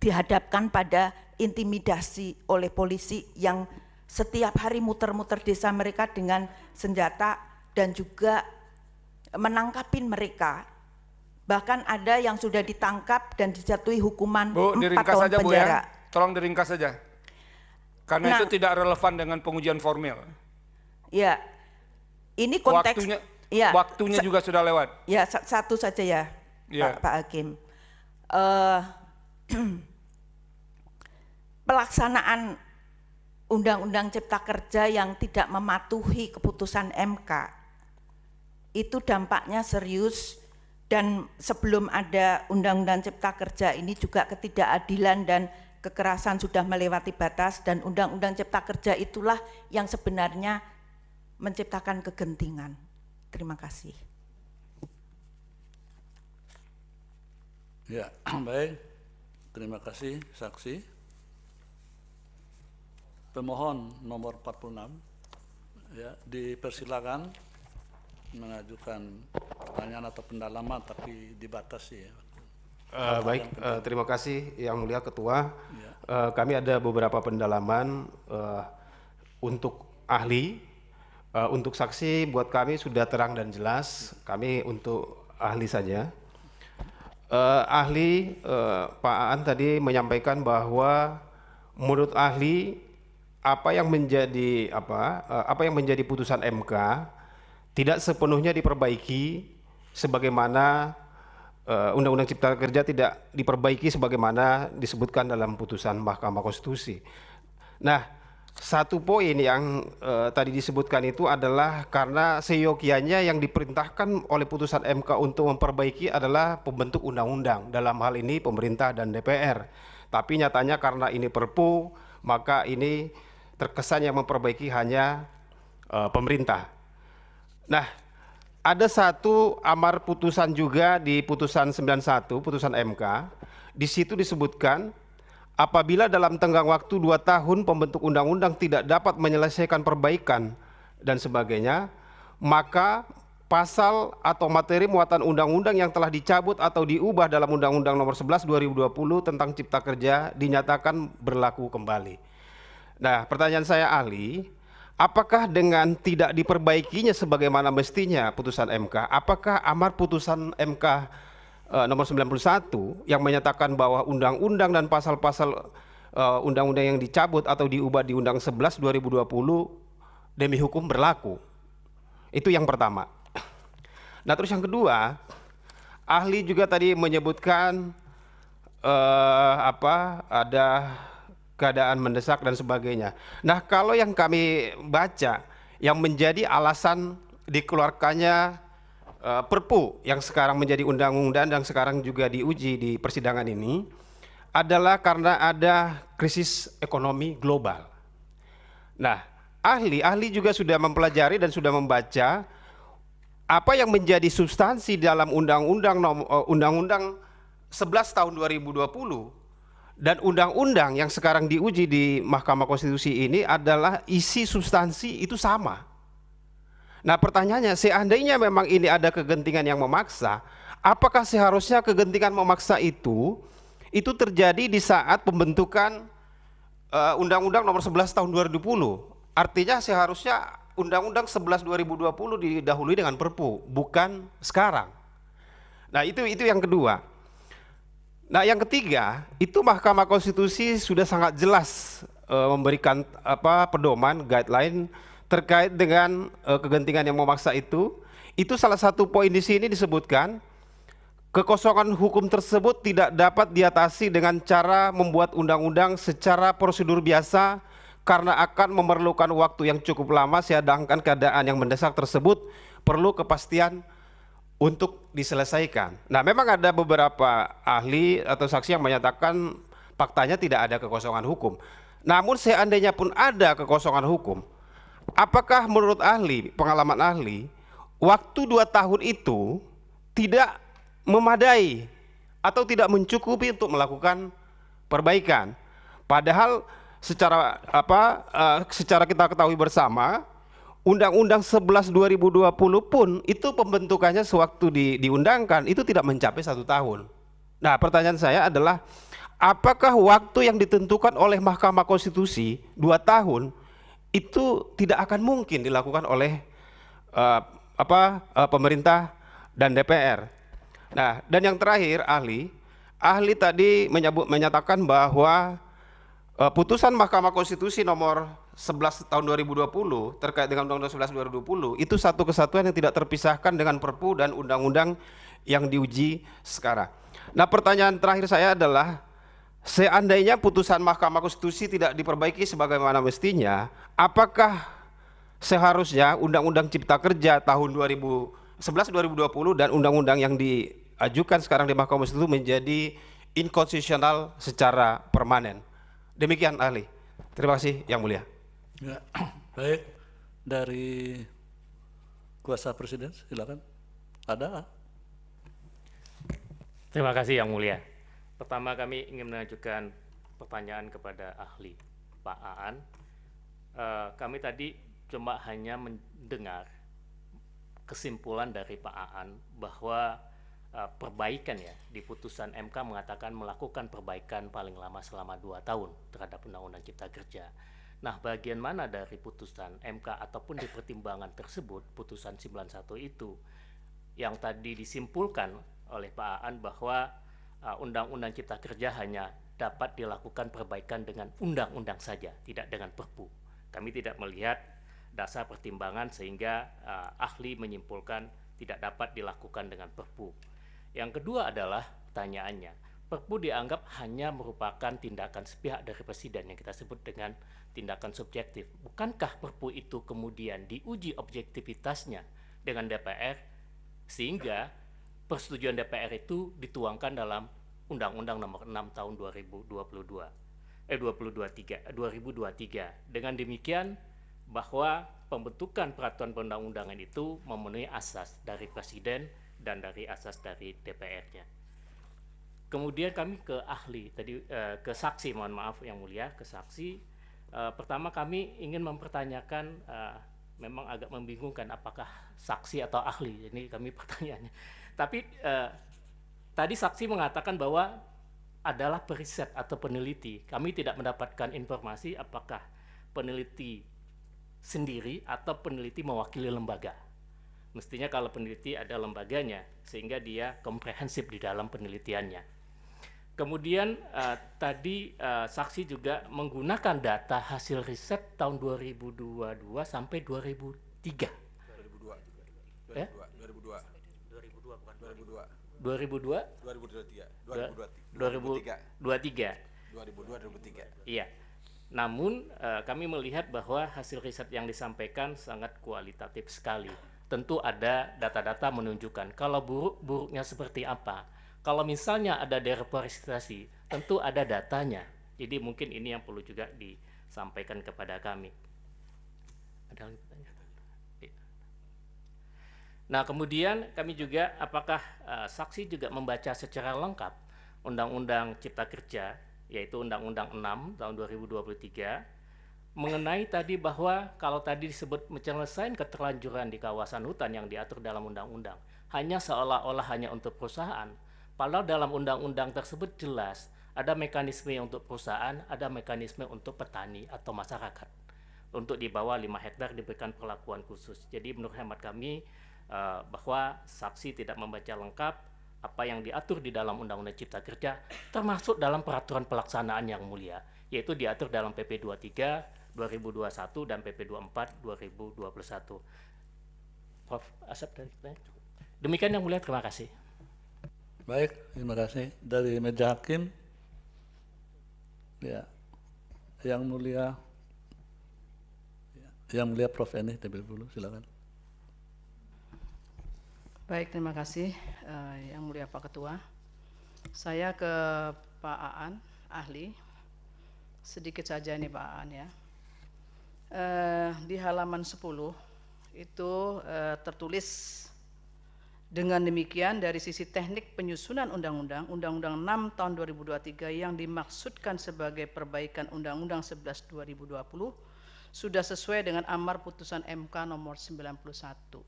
dihadapkan pada intimidasi oleh polisi yang setiap hari muter-muter desa mereka dengan senjata dan juga menangkapin mereka. Bahkan ada yang sudah ditangkap dan dijatuhi hukuman 4 tahun
saja,
penjara.
Bu, ya. Tolong diringkas saja. Karena itu tidak relevan dengan pengujian formil.
Ya, ini konteks
waktunya juga sudah lewat.
Ya, satu saja ya,
ya.
Pak Hakim. Pelaksanaan Undang-Undang Cipta Kerja yang tidak mematuhi keputusan MK itu dampaknya serius, dan sebelum ada Undang-Undang Cipta Kerja ini juga ketidakadilan dan kekerasan sudah melewati batas, dan Undang-Undang Cipta Kerja itulah yang sebenarnya menciptakan kegentingan. Terima kasih.
Ya, baik. Terima kasih saksi. Pemohon nomor 46, ya, dipersilakan mengajukan pertanyaan atau pendalaman, tapi dibatasi ya.
Baik, terima kasih Yang Mulia Ketua. Ya. Kami ada beberapa pendalaman untuk ahli. Untuk saksi buat kami sudah terang dan jelas. Kami untuk ahli saja. Ahli Pak Aan tadi menyampaikan bahwa menurut ahli apa yang menjadi putusan MK tidak sepenuhnya diperbaiki sebagaimana Undang-Undang Cipta Kerja tidak diperbaiki sebagaimana disebutkan dalam putusan Mahkamah Konstitusi. Nah, satu poin yang tadi disebutkan itu adalah karena seyogianya yang diperintahkan oleh putusan MK untuk memperbaiki adalah pembentuk undang-undang, dalam hal ini pemerintah dan DPR. Tapi nyatanya karena ini Perpu, maka ini terkesan yang memperbaiki hanya pemerintah. Nah, ada satu amar putusan juga di putusan 91, putusan MK. Di situ disebutkan apabila dalam tenggang waktu 2 tahun pembentuk undang-undang tidak dapat menyelesaikan perbaikan dan sebagainya, maka pasal atau materi muatan undang-undang yang telah dicabut atau diubah dalam Undang-Undang Nomor 11 2020 tentang Cipta Kerja dinyatakan berlaku kembali. Nah, pertanyaan saya ahli, apakah dengan tidak diperbaikinya sebagaimana mestinya putusan MK, apakah amar putusan MK nomor 91 yang menyatakan bahwa undang-undang dan pasal-pasal undang-undang yang dicabut atau diubah di Undang 11 2020 demi hukum berlaku? Itu yang pertama. Nah, terus yang kedua, ahli juga tadi menyebutkan ada keadaan mendesak dan sebagainya. Nah, kalau yang kami baca yang menjadi alasan dikeluarkannya Perpu yang sekarang menjadi undang-undang dan sekarang juga diuji di persidangan ini adalah karena ada krisis ekonomi global. Nah, ahli juga sudah mempelajari dan sudah membaca apa yang menjadi substansi dalam Undang-Undang 11 tahun 2020 dan undang-undang yang sekarang diuji di Mahkamah Konstitusi ini adalah isi substansi itu sama. Nah, pertanyaannya, seandainya memang ini ada kegentingan yang memaksa, apakah seharusnya kegentingan memaksa itu terjadi di saat pembentukan Undang-Undang nomor 11 tahun 2020? Artinya seharusnya Undang-Undang 11 2020 didahului dengan Perpu, bukan sekarang. Nah, itu yang kedua. Nah, yang ketiga, itu Mahkamah Konstitusi sudah sangat jelas memberikan pedoman, guideline terkait dengan kegentingan yang memaksa itu. Itu salah satu poin di sini disebutkan, kekosongan hukum tersebut tidak dapat diatasi dengan cara membuat undang-undang secara prosedur biasa karena akan memerlukan waktu yang cukup lama, sedangkan keadaan yang mendesak tersebut perlu kepastian untuk diselesaikan. Nah, memang ada beberapa ahli atau saksi yang menyatakan faktanya tidak ada kekosongan hukum. Namun seandainya pun ada kekosongan hukum, apakah menurut ahli, pengalaman ahli, waktu 2 tahun itu tidak memadai atau tidak mencukupi untuk melakukan perbaikan? Padahal secara kita ketahui bersama, Undang-Undang 11 2020 pun itu pembentukannya sewaktu diundangkan itu tidak mencapai 1 tahun. Nah, pertanyaan saya adalah, apakah waktu yang ditentukan oleh Mahkamah Konstitusi 2 tahun itu tidak akan mungkin dilakukan oleh pemerintah dan DPR? Nah, dan yang terakhir, ahli tadi menyatakan bahwa putusan Mahkamah Konstitusi nomor 11 tahun 2020 terkait dengan Undang-Undang 11 2020 itu satu kesatuan yang tidak terpisahkan dengan Perpu dan undang-undang yang diuji sekarang. Nah, pertanyaan terakhir saya adalah, seandainya putusan Mahkamah Konstitusi tidak diperbaiki sebagaimana mestinya, apakah seharusnya Undang-Undang Cipta Kerja tahun 2011 2020 dan undang-undang yang diajukan sekarang di Mahkamah Konstitusi menjadi inkonstitusional secara permanen? Demikian ahli. Terima kasih Yang Mulia.
Ya, baik, dari kuasa Presiden silakan. Ada?
Terima kasih Yang Mulia. Pertama, kami ingin mengajukan pertanyaan kepada ahli Pak Aan. Kami tadi cuma hanya mendengar kesimpulan dari Pak Aan bahwa perbaikan ya di putusan MK mengatakan melakukan perbaikan paling lama selama 2 tahun terhadap Undang-Undang Cipta Kerja. Nah, bagian mana dari putusan MK ataupun di pertimbangan tersebut, putusan 91 itu, yang tadi disimpulkan oleh Pak Aan bahwa Undang-Undang Cipta Kerja hanya dapat dilakukan perbaikan dengan undang-undang saja, tidak dengan Perpu. Kami tidak melihat dasar pertimbangan sehingga ahli menyimpulkan tidak dapat dilakukan dengan Perpu. Yang kedua adalah pertanyaannya, Perpu dianggap hanya merupakan tindakan sepihak dari Presiden yang kita sebut dengan tindakan subjektif. Bukankah Perpu itu kemudian diuji objektivitasnya dengan DPR sehingga persetujuan DPR itu dituangkan dalam Undang-Undang Nomor 6 Tahun 2023. Dengan demikian bahwa pembentukan peraturan perundang-undangan itu memenuhi asas dari Presiden dan dari asas dari DPR-nya. Kemudian kami ke ahli tadi, ke saksi, mohon maaf Yang Mulia, ke saksi. Pertama kami ingin mempertanyakan, memang agak membingungkan apakah saksi atau ahli, ini kami pertanyaannya. Tapi tadi saksi mengatakan bahwa adalah periset atau peneliti. Kami tidak mendapatkan informasi apakah peneliti sendiri atau peneliti mewakili lembaga. Mestinya kalau peneliti ada lembaganya sehingga dia komprehensif di dalam penelitiannya. Kemudian tadi saksi juga menggunakan data hasil riset tahun 2022 sampai 2003. 2002 bukan 2023. Iya. Namun kami melihat bahwa hasil riset yang disampaikan sangat kualitatif sekali. Tentu ada data-data menunjukkan kalau buruknya seperti apa. Kalau misalnya ada deforestasi, tentu ada datanya. Jadi mungkin ini yang perlu juga disampaikan kepada kami. Ada lagi pertanyaan? Nah, kemudian kami juga, apakah saksi juga membaca secara lengkap Undang-Undang Cipta Kerja, yaitu Undang-Undang 6 tahun 2023, mengenai tadi bahwa kalau tadi disebut menyelesaikan keterlanjuran di kawasan hutan yang diatur dalam undang-undang, hanya seolah-olah hanya untuk perusahaan, padahal dalam undang-undang tersebut jelas ada mekanisme untuk perusahaan, ada mekanisme untuk petani atau masyarakat. Untuk di bawah 5 hektar diberikan perlakuan khusus. Jadi menurut hemat kami bahwa saksi tidak membaca lengkap apa yang diatur di dalam Undang-Undang Cipta Kerja, termasuk dalam peraturan pelaksanaan yang mulia, yaitu diatur dalam PP 23 2021 dan PP 24 2021. Prof. Asep dari kita. Demikian yang mulia, terima kasih.
Baik, terima kasih. Dari meja hakim, ya, yang mulia Prof. Eni terlebih dulu, silakan.
Baik, terima kasih Yang Mulia Pak Ketua. Saya ke Pak Aan, ahli. Sedikit saja nih Pak Aan ya. Di halaman 10 itu tertulis dengan demikian dari sisi teknik penyusunan Undang-Undang 6 tahun 2023 yang dimaksudkan sebagai perbaikan Undang-Undang 11 2020 sudah sesuai dengan amar putusan MK nomor 91.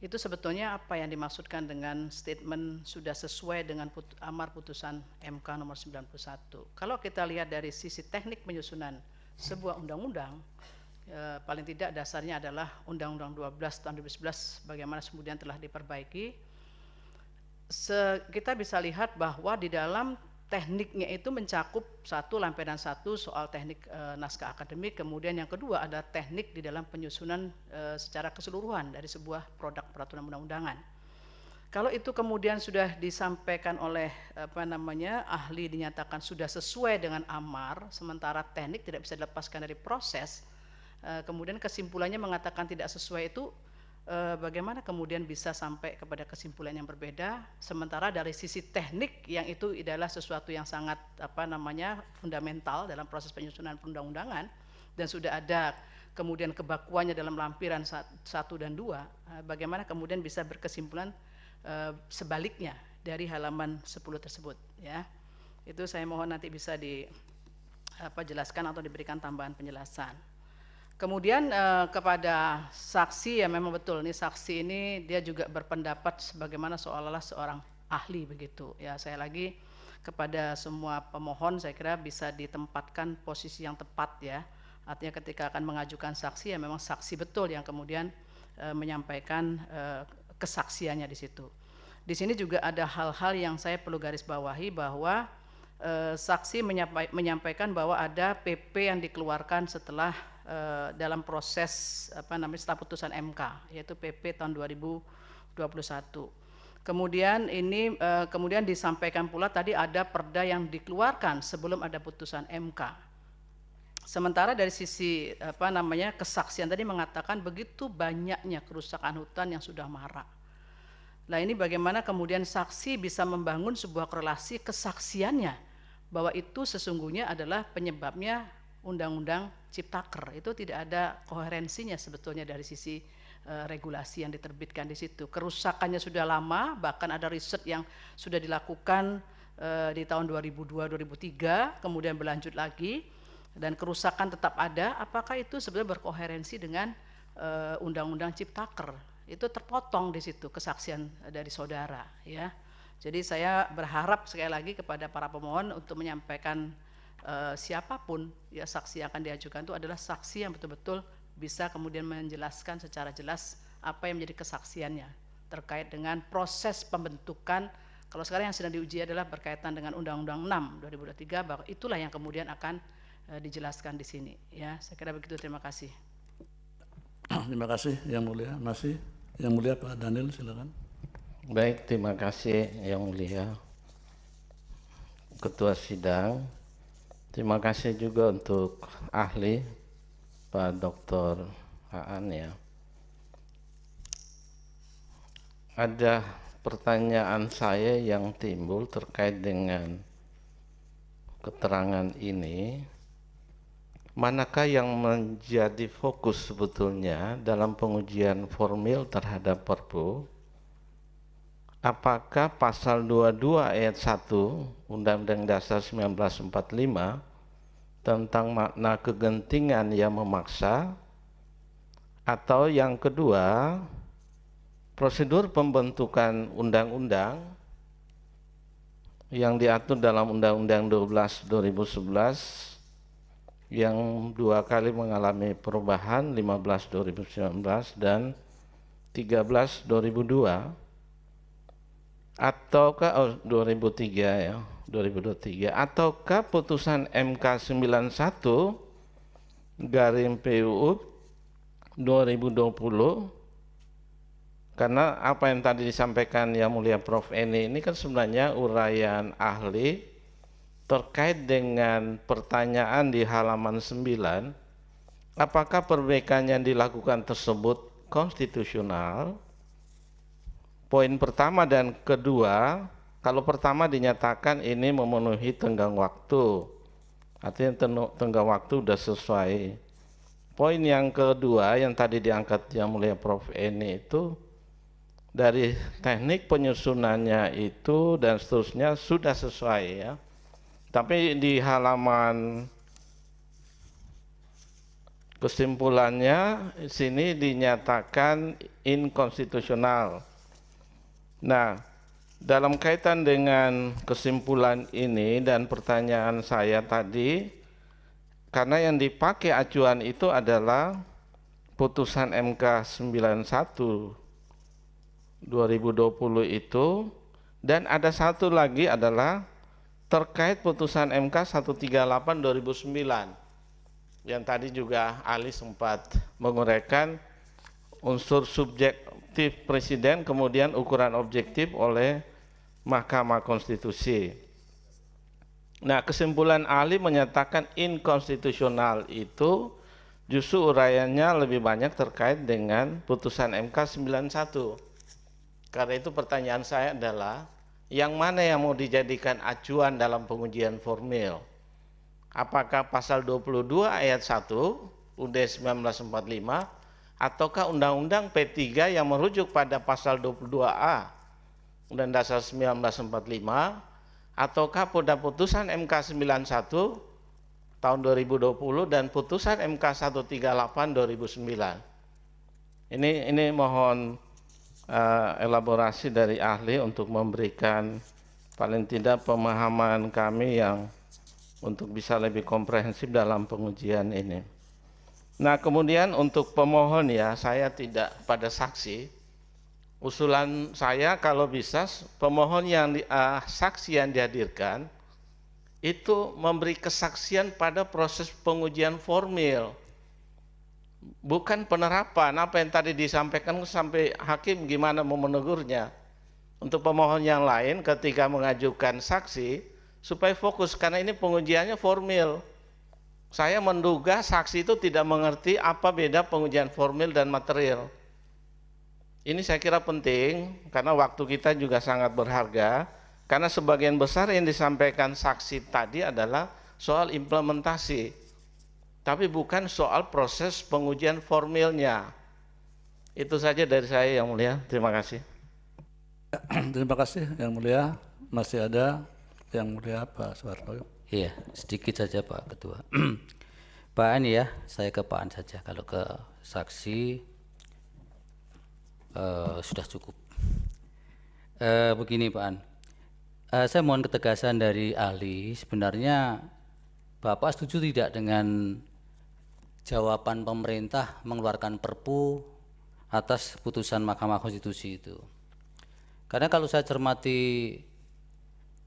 Itu sebetulnya apa yang dimaksudkan dengan statement sudah sesuai dengan amar putusan MK nomor 91. Kalau kita lihat dari sisi teknik penyusunan sebuah undang-undang, paling tidak dasarnya adalah Undang-Undang 12 tahun 2011 bagaimana kemudian telah diperbaiki. Kita bisa lihat bahwa di dalam tekniknya itu mencakup lampiran 1 soal teknik naskah akademik, kemudian yang kedua ada teknik di dalam penyusunan secara keseluruhan dari sebuah produk peraturan undang-undangan. Kalau itu kemudian sudah disampaikan oleh ahli dinyatakan sudah sesuai dengan amar, sementara teknik tidak bisa dilepaskan dari proses, kemudian kesimpulannya mengatakan tidak sesuai itu, bagaimana kemudian bisa sampai kepada kesimpulan yang berbeda, sementara dari sisi teknik yang itu adalah sesuatu yang sangat fundamental dalam proses penyusunan perundang-undangan dan sudah ada kemudian kebakuannya dalam lampiran 1 dan 2, bagaimana kemudian bisa berkesimpulan sebaliknya dari halaman 10 tersebut ya. Itu saya mohon nanti bisa dijelaskan atau diberikan tambahan penjelasan. Kemudian kepada saksi, ya memang betul nih saksi ini dia juga berpendapat sebagaimana seolah-olah seorang ahli begitu ya. Saya lagi kepada semua pemohon saya kira bisa ditempatkan posisi yang tepat ya. Artinya ketika akan mengajukan saksi ya memang saksi betul yang kemudian menyampaikan kesaksiannya di situ. Di sini juga ada hal-hal yang saya perlu garis bawahi bahwa saksi menyampaikan bahwa ada PP yang dikeluarkan setelah dalam proses setelah putusan MK, yaitu PP tahun 2021. Kemudian ini kemudian disampaikan pula tadi ada perda yang dikeluarkan sebelum ada putusan MK. Sementara dari sisi kesaksian tadi mengatakan begitu banyaknya kerusakan hutan yang sudah marak. Nah ini bagaimana kemudian saksi bisa membangun sebuah korelasi kesaksiannya bahwa itu sesungguhnya adalah penyebabnya Undang-Undang Ciptaker. Itu tidak ada koherensinya sebetulnya dari sisi regulasi yang diterbitkan di situ. Kerusakannya sudah lama, bahkan ada riset yang sudah dilakukan di tahun 2002-2003, kemudian berlanjut lagi. Dan kerusakan tetap ada, apakah itu sebenarnya berkoherensi dengan Undang-Undang Ciptaker? Itu terpotong di situ kesaksian dari saudara ya. Jadi saya berharap sekali lagi kepada para pemohon untuk menyampaikan siapapun ya saksi yang akan diajukan itu adalah saksi yang betul-betul bisa kemudian menjelaskan secara jelas apa yang menjadi kesaksiannya terkait dengan proses pembentukan. Kalau sekarang yang sedang diuji adalah berkaitan dengan Undang-Undang 6 2023, bahwa itulah yang kemudian akan dijelaskan di sini. Ya, saya kira begitu. Terima kasih.
Terima kasih Yang Mulia. Masih Yang Mulia Pak Daniel, silakan.
Baik, terima kasih Yang Mulia Ketua Sidang. Terima kasih juga untuk ahli Pak Dr. Aan ya. Ada pertanyaan saya yang timbul terkait dengan keterangan ini. Manakah yang menjadi fokus sebetulnya dalam pengujian formil terhadap Perpu? Apakah pasal 22 ayat 1 Undang-Undang Dasar 1945 tentang makna kegentingan yang memaksa, atau yang kedua prosedur pembentukan undang-undang yang diatur dalam Undang-Undang 12 2011 yang 2 kali mengalami perubahan, 15 2019 dan 13 2002, ataukah 2003 ya, 2023, ataukah putusan MK 91 garing PUU 2020? Karena apa yang tadi disampaikan Yang Mulia Prof. Eni ini kan sebenarnya uraian ahli terkait dengan pertanyaan di halaman 9, apakah perbaikan yang dilakukan tersebut konstitusional? Poin pertama dan kedua, kalau pertama dinyatakan ini memenuhi tenggang waktu, artinya tenggang waktu sudah sesuai. Poin yang kedua yang tadi diangkat Yang Mulia Prof. Eni itu dari teknik penyusunannya itu dan seterusnya sudah sesuai ya. Tapi di halaman kesimpulannya sini dinyatakan inkonstitusional. Nah, dalam kaitan dengan kesimpulan ini dan pertanyaan saya tadi, karena yang dipakai acuan itu adalah putusan MK 91 2020 itu, dan ada satu lagi adalah terkait putusan MK 138 2009 yang tadi juga ahli sempat menguraikan unsur subjektif Presiden kemudian ukuran objektif oleh Mahkamah Konstitusi. Nah, kesimpulan ahli menyatakan inkonstitusional itu justru uraiannya lebih banyak terkait dengan putusan MK 91. Karena itu pertanyaan saya adalah, yang mana yang mau dijadikan acuan dalam pengujian formil? Apakah pasal 22 ayat 1 UUD 1945 ataukah Undang-Undang P3 yang merujuk pada pasal 22A Undang Dasar 1945, ataukah pada putusan MK 91 tahun 2020 dan putusan MK 138 2009? Ini mohon elaborasi dari ahli untuk memberikan paling tidak pemahaman kami yang untuk bisa lebih komprehensif dalam pengujian ini. Nah, kemudian untuk pemohon ya, saya tidak pada saksi. Usulan saya kalau bisa pemohon yang saksi yang dihadirkan itu memberi kesaksian pada proses pengujian formil, bukan penerapan apa yang tadi disampaikan sampai hakim gimana mau menegurnya. Untuk pemohon yang lain ketika mengajukan saksi supaya fokus, karena ini pengujiannya formil. Saya menduga saksi itu tidak mengerti apa beda pengujian formil dan material. Ini saya kira penting karena waktu kita juga sangat berharga, karena sebagian besar yang disampaikan saksi tadi adalah soal implementasi, tapi bukan soal proses pengujian formilnya. Itu saja dari saya Yang Mulia, terima kasih.
Terima kasih Yang Mulia. Masih ada Yang Mulia Pak Soeharto.
Iya, sedikit saja Pak Ketua. Pak An ya, saya ke Pak An saja. Kalau ke saksi sudah cukup. Begini Pak An, saya mohon ketegasan dari ahli. Sebenarnya Bapak setuju tidak dengan jawaban pemerintah mengeluarkan Perpu atas putusan Mahkamah Konstitusi itu? Karena kalau saya cermati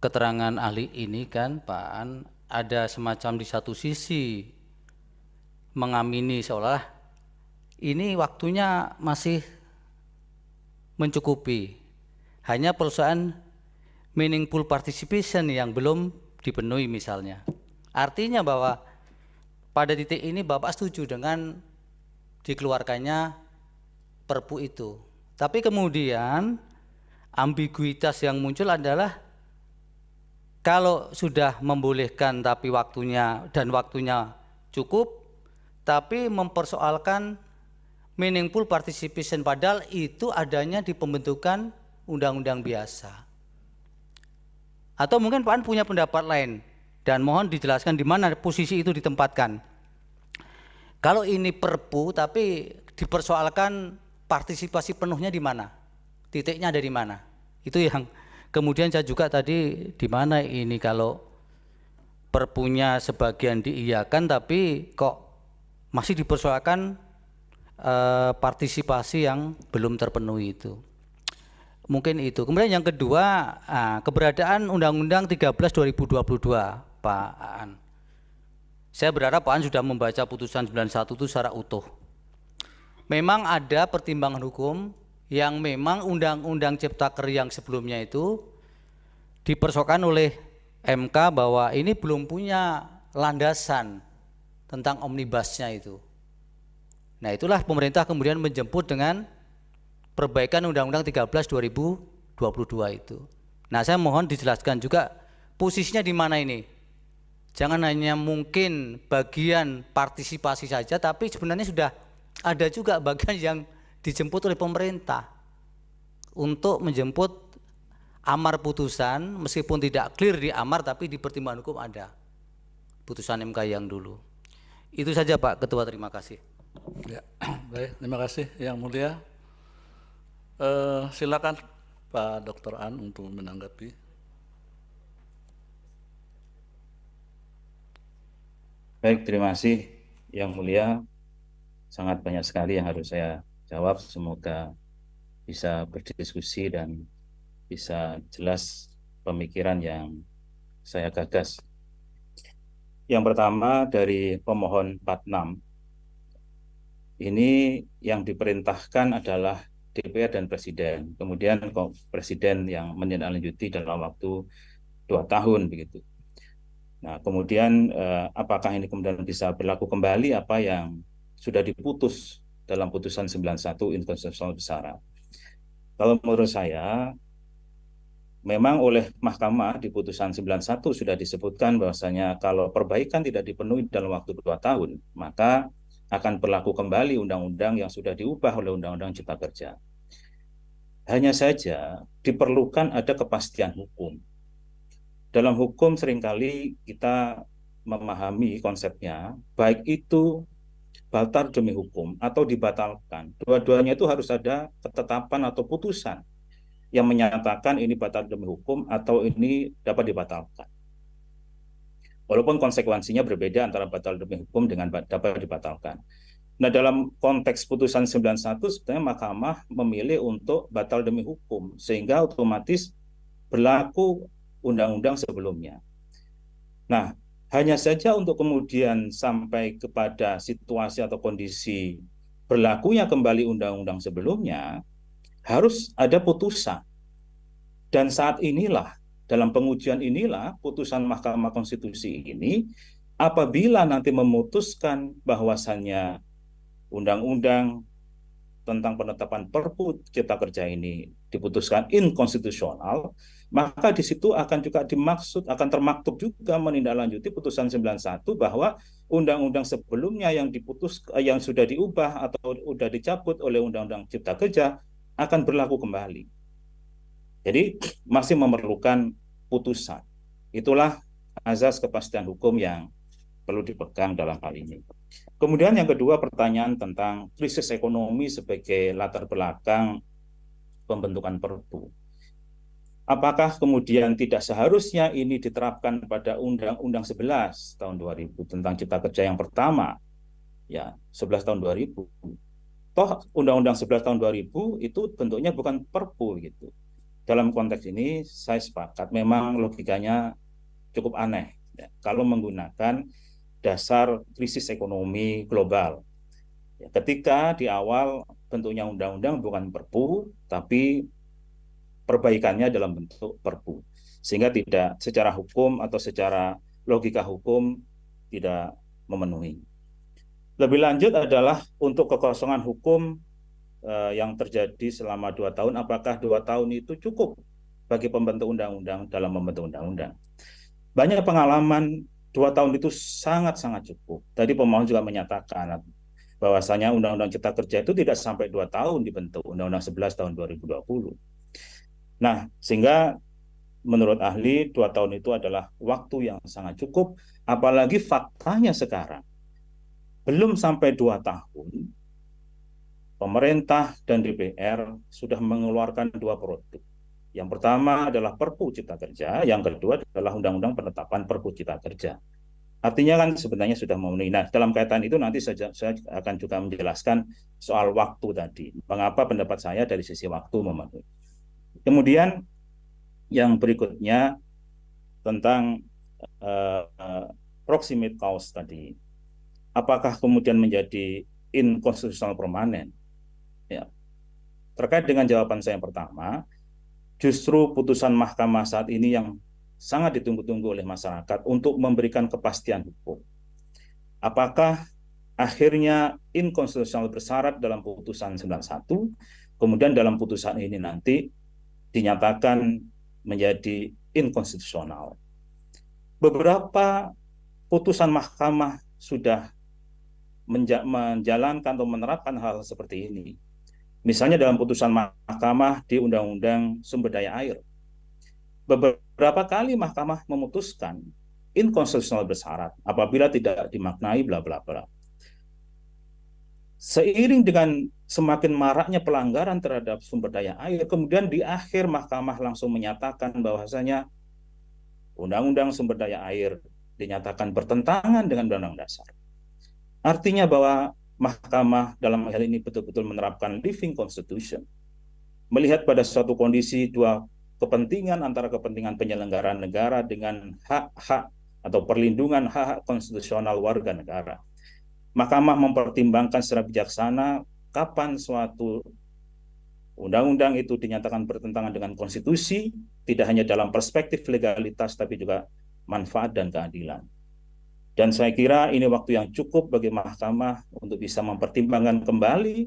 keterangan ahli ini kan Pak Aan, ada semacam di satu sisi mengamini seolah ini waktunya masih mencukupi, hanya perusahaan meaningful participation yang belum dipenuhi misalnya. Artinya bahwa pada titik ini Bapak setuju dengan dikeluarkannya Perpu itu. Tapi kemudian ambiguitas yang muncul adalah kalau sudah membolehkan tapi waktunya cukup, tapi mempersoalkan meaningful participation padahal itu adanya di pembentukan undang-undang biasa. Atau mungkin Pak An punya pendapat lain dan mohon dijelaskan di mana posisi itu ditempatkan. Kalau ini Perpu tapi dipersoalkan partisipasi penuhnya di mana? Titiknya ada di mana? Itu yang kemudian saya juga tadi di mana ini kalau Perpunya sebagian diiyakan tapi kok masih dipersoalkan partisipasi yang belum terpenuhi itu. Mungkin itu. Kemudian yang kedua, keberadaan Undang-Undang 13 2022, Pak Aan. Saya berharap Pak Aan sudah membaca putusan 91 itu secara utuh. Memang ada pertimbangan hukum yang memang Undang-Undang Ciptaker yang sebelumnya itu dipersoalkan oleh MK bahwa ini belum punya landasan tentang omnibusnya itu. Nah itulah pemerintah kemudian menjemput dengan perbaikan Undang-Undang 13 2022 itu. Nah saya mohon dijelaskan juga posisinya di mana ini. Jangan hanya mungkin bagian partisipasi saja, tapi sebenarnya sudah ada juga bagian yang dijemput oleh pemerintah untuk menjemput amar putusan, meskipun tidak clear di amar tapi di pertimbangan hukum ada putusan MK yang dulu. Itu saja Pak Ketua, terima kasih.
Ya, baik, terima kasih Yang Mulia. Silakan Pak Dr. An untuk menanggapi.
Baik, terima kasih Yang Mulia. Sangat banyak sekali yang harus saya jawab. Semoga bisa berdiskusi dan bisa jelas pemikiran yang saya gagas. Yang pertama dari pemohon 46, ini yang diperintahkan adalah DPR dan Presiden. Kemudian Presiden yang menindaklanjuti dalam waktu 2 tahun begitu. Nah, kemudian apakah ini kemudian bisa berlaku kembali apa yang sudah diputus dalam putusan 91 inkonstitusional bersyarat? Kalau menurut saya, memang oleh Mahkamah di putusan 91 sudah disebutkan bahwasanya kalau perbaikan tidak dipenuhi dalam waktu 2 tahun, maka akan berlaku kembali undang-undang yang sudah diubah oleh Undang-Undang Cipta Kerja. Hanya saja diperlukan ada kepastian hukum. Dalam hukum seringkali kita memahami konsepnya, baik itu batal demi hukum atau dibatalkan. Dua-duanya itu harus ada ketetapan atau putusan yang menyatakan ini batal demi hukum atau ini dapat dibatalkan. Walaupun konsekuensinya berbeda antara batal demi hukum dengan dapat dibatalkan. Nah, dalam konteks putusan 91 sebenarnya Mahkamah memilih untuk batal demi hukum sehingga otomatis berlaku undang-undang sebelumnya. Nah, hanya saja untuk kemudian sampai kepada situasi atau kondisi berlakunya kembali undang-undang sebelumnya, harus ada putusan. Dan saat inilah, dalam pengujian inilah, putusan Mahkamah Konstitusi ini, apabila nanti memutuskan bahwasannya undang-undang tentang penetapan Perpu Cipta Kerja ini diputuskan inkonstitusional, maka di situ akan juga dimaksud, akan termaktub juga menindaklanjuti putusan 91 bahwa undang-undang sebelumnya yang yang sudah diubah atau sudah dicabut oleh Undang-Undang Cipta Kerja akan berlaku kembali. Jadi masih memerlukan putusan. Itulah azas kepastian hukum yang perlu dipegang dalam hal ini. Kemudian yang kedua, pertanyaan tentang krisis ekonomi sebagai latar belakang pembentukan Perpu. Apakah kemudian tidak seharusnya ini diterapkan pada Undang-Undang 11 tahun 2000 tentang Cipta Kerja yang pertama, ya 11 tahun 2000. Toh Undang-Undang 11 tahun 2000 itu bentuknya bukan Perpu gitu. Dalam konteks ini saya sepakat, memang logikanya cukup aneh ya, kalau menggunakan dasar krisis ekonomi global. Ya, ketika di awal bentuknya undang-undang bukan Perpu, tapi perbaikannya dalam bentuk Perpu, sehingga tidak secara hukum atau secara logika hukum tidak memenuhi. Lebih lanjut adalah untuk kekosongan hukum yang terjadi selama 2 tahun, apakah 2 tahun itu cukup bagi pembentuk undang-undang dalam membentuk undang-undang? Banyak pengalaman 2 tahun itu sangat-sangat cukup. Tadi pemohon juga menyatakan bahwasanya Undang-Undang Cipta Kerja itu tidak sampai 2 tahun dibentuk, Undang-Undang 11 tahun 2020. Nah, sehingga menurut ahli 2 tahun itu adalah waktu yang sangat cukup, apalagi faktanya sekarang belum sampai 2 tahun, pemerintah dan DPR sudah mengeluarkan 2 produk. Yang pertama adalah Perpu Cipta Kerja, yang kedua adalah Undang-Undang Penetapan Perpu Cipta Kerja. Artinya kan sebenarnya sudah memenuhi. Nah, dalam kaitan itu nanti saya akan juga menjelaskan soal waktu tadi. Mengapa pendapat saya dari sisi waktu memenuhi. Kemudian yang berikutnya tentang proximate cause tadi. Apakah kemudian menjadi inkonstitusional permanen? Ya. Terkait dengan jawaban saya yang pertama, justru putusan mahkamah saat ini yang sangat ditunggu-tunggu oleh masyarakat untuk memberikan kepastian hukum. Apakah akhirnya inkonstitusional bersyarat dalam putusan 91, kemudian dalam putusan ini nanti dinyatakan menjadi inkonstitusional. Beberapa putusan mahkamah sudah menjalankan atau menerapkan hal seperti ini. Misalnya dalam putusan mahkamah di Undang-Undang Sumber Daya Air. Beberapa kali mahkamah memutuskan inkonstitusional bersyarat apabila tidak dimaknai bla bla bla. Seiring dengan semakin maraknya pelanggaran terhadap sumber daya air, kemudian di akhir mahkamah langsung menyatakan bahwasanya Undang-Undang Sumber Daya Air dinyatakan bertentangan dengan Undang-Undang Dasar. Artinya bahwa mahkamah dalam hal ini betul-betul menerapkan living constitution. Melihat pada suatu kondisi dua kepentingan antara kepentingan penyelenggaraan negara dengan hak-hak atau perlindungan hak-hak konstitusional warga negara. Mahkamah mempertimbangkan secara bijaksana kapan suatu undang-undang itu dinyatakan bertentangan dengan konstitusi, tidak hanya dalam perspektif legalitas tapi juga manfaat dan keadilan. Dan saya kira ini waktu yang cukup bagi mahkamah untuk bisa mempertimbangkan kembali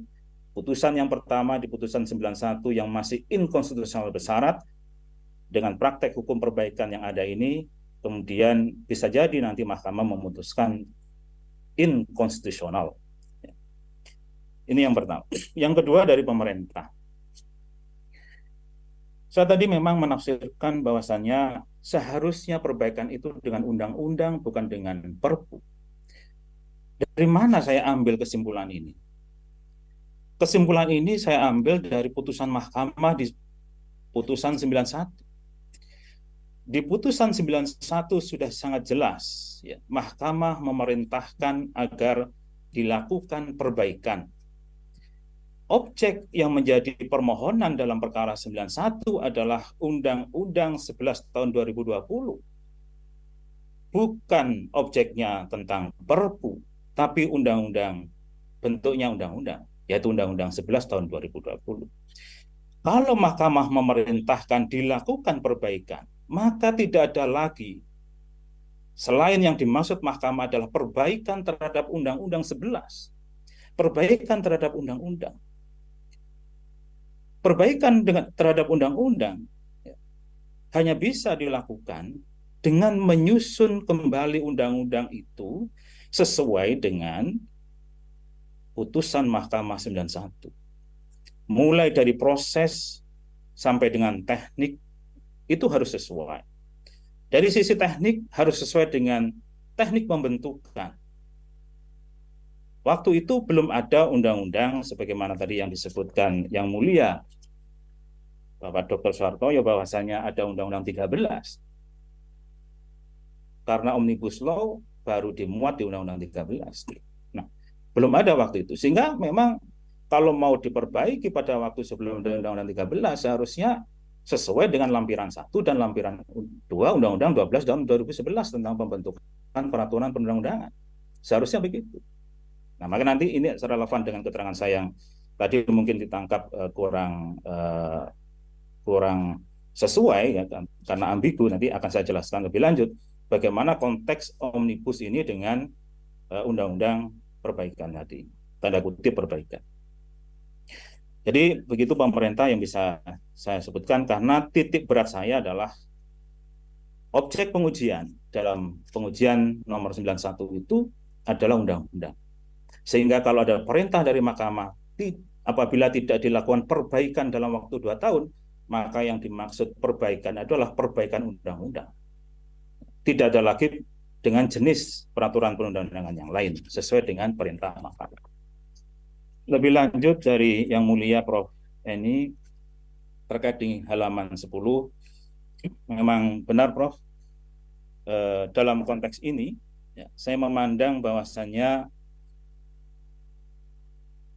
putusan yang pertama di putusan 91 yang masih inkonstitusional bersyarat dengan praktek hukum perbaikan yang ada ini, kemudian bisa jadi nanti mahkamah memutuskan inkonstitusional. Ini yang pertama. Yang kedua dari pemerintah. Saya tadi memang menafsirkan bahwasannya seharusnya perbaikan itu dengan undang-undang bukan dengan perpu. Dari mana saya ambil kesimpulan ini? Kesimpulan ini saya ambil dari putusan mahkamah di putusan 91. Di putusan 91 sudah sangat jelas, ya, mahkamah memerintahkan agar dilakukan perbaikan. Objek yang menjadi permohonan dalam perkara 91 adalah Undang-Undang 11 tahun 2020. Bukan objeknya tentang perpu, tapi undang-undang, bentuknya undang-undang, yaitu Undang-Undang 11 tahun 2020. Kalau mahkamah memerintahkan dilakukan perbaikan, maka tidak ada lagi selain yang dimaksud mahkamah adalah perbaikan terhadap Undang-Undang 11. Perbaikan terhadap undang-undang. Perbaikan terhadap undang-undang hanya bisa dilakukan dengan menyusun kembali undang-undang itu sesuai dengan putusan Mahkamah 91. Mulai dari proses sampai dengan teknik itu harus sesuai. Dari sisi teknik harus sesuai dengan teknik pembentukan. Waktu itu belum ada undang-undang sebagaimana tadi yang disebutkan Yang Mulia Bapak Dr. Soehartoyo bahwasanya ada Undang-Undang 13. Karena Omnibus Law baru dimuat di Undang-Undang 13. Nah, belum ada waktu itu. Sehingga memang kalau mau diperbaiki pada waktu sebelum Undang-Undang 13, seharusnya sesuai dengan lampiran 1 dan lampiran 2 Undang-Undang 12 tahun 2011 tentang pembentukan peraturan perundang-undangan. Seharusnya begitu. Nah, maka nanti ini relevan dengan keterangan saya yang tadi mungkin ditangkap kurang sesuai ya, karena ambigu. Nanti akan saya jelaskan lebih lanjut bagaimana konteks omnibus ini dengan undang-undang perbaikan tadi, tanda kutip perbaikan. Jadi begitu pemerintah yang bisa saya sebutkan, karena titik berat saya adalah objek pengujian dalam pengujian nomor 91 itu adalah undang-undang. Sehingga kalau ada perintah dari mahkamah, apabila tidak dilakukan perbaikan dalam waktu 2 tahun, maka yang dimaksud perbaikan adalah perbaikan undang-undang. Tidak ada lagi dengan jenis peraturan perundang-undangan yang lain, sesuai dengan perintah mahkamah. Lebih lanjut dari Yang Mulia Prof. Eni, terkait dengan halaman 10, memang benar Prof, dalam konteks ini, ya, saya memandang bahwasannya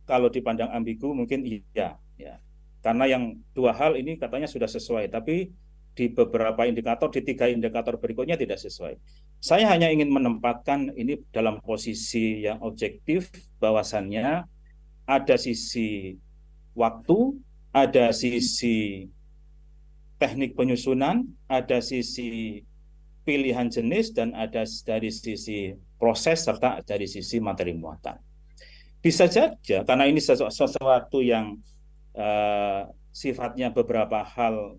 kalau dipandang ambigu mungkin iya, ya. Karena yang 2 hal ini katanya sudah sesuai, tapi di beberapa indikator, di 3 indikator berikutnya tidak sesuai. Saya hanya ingin menempatkan ini dalam posisi yang objektif, bahwasannya ada sisi waktu, ada sisi teknik penyusunan, ada sisi pilihan jenis, dan ada dari sisi proses, serta dari sisi materi muatan. Bisa saja, karena ini sesuatu yang sifatnya beberapa hal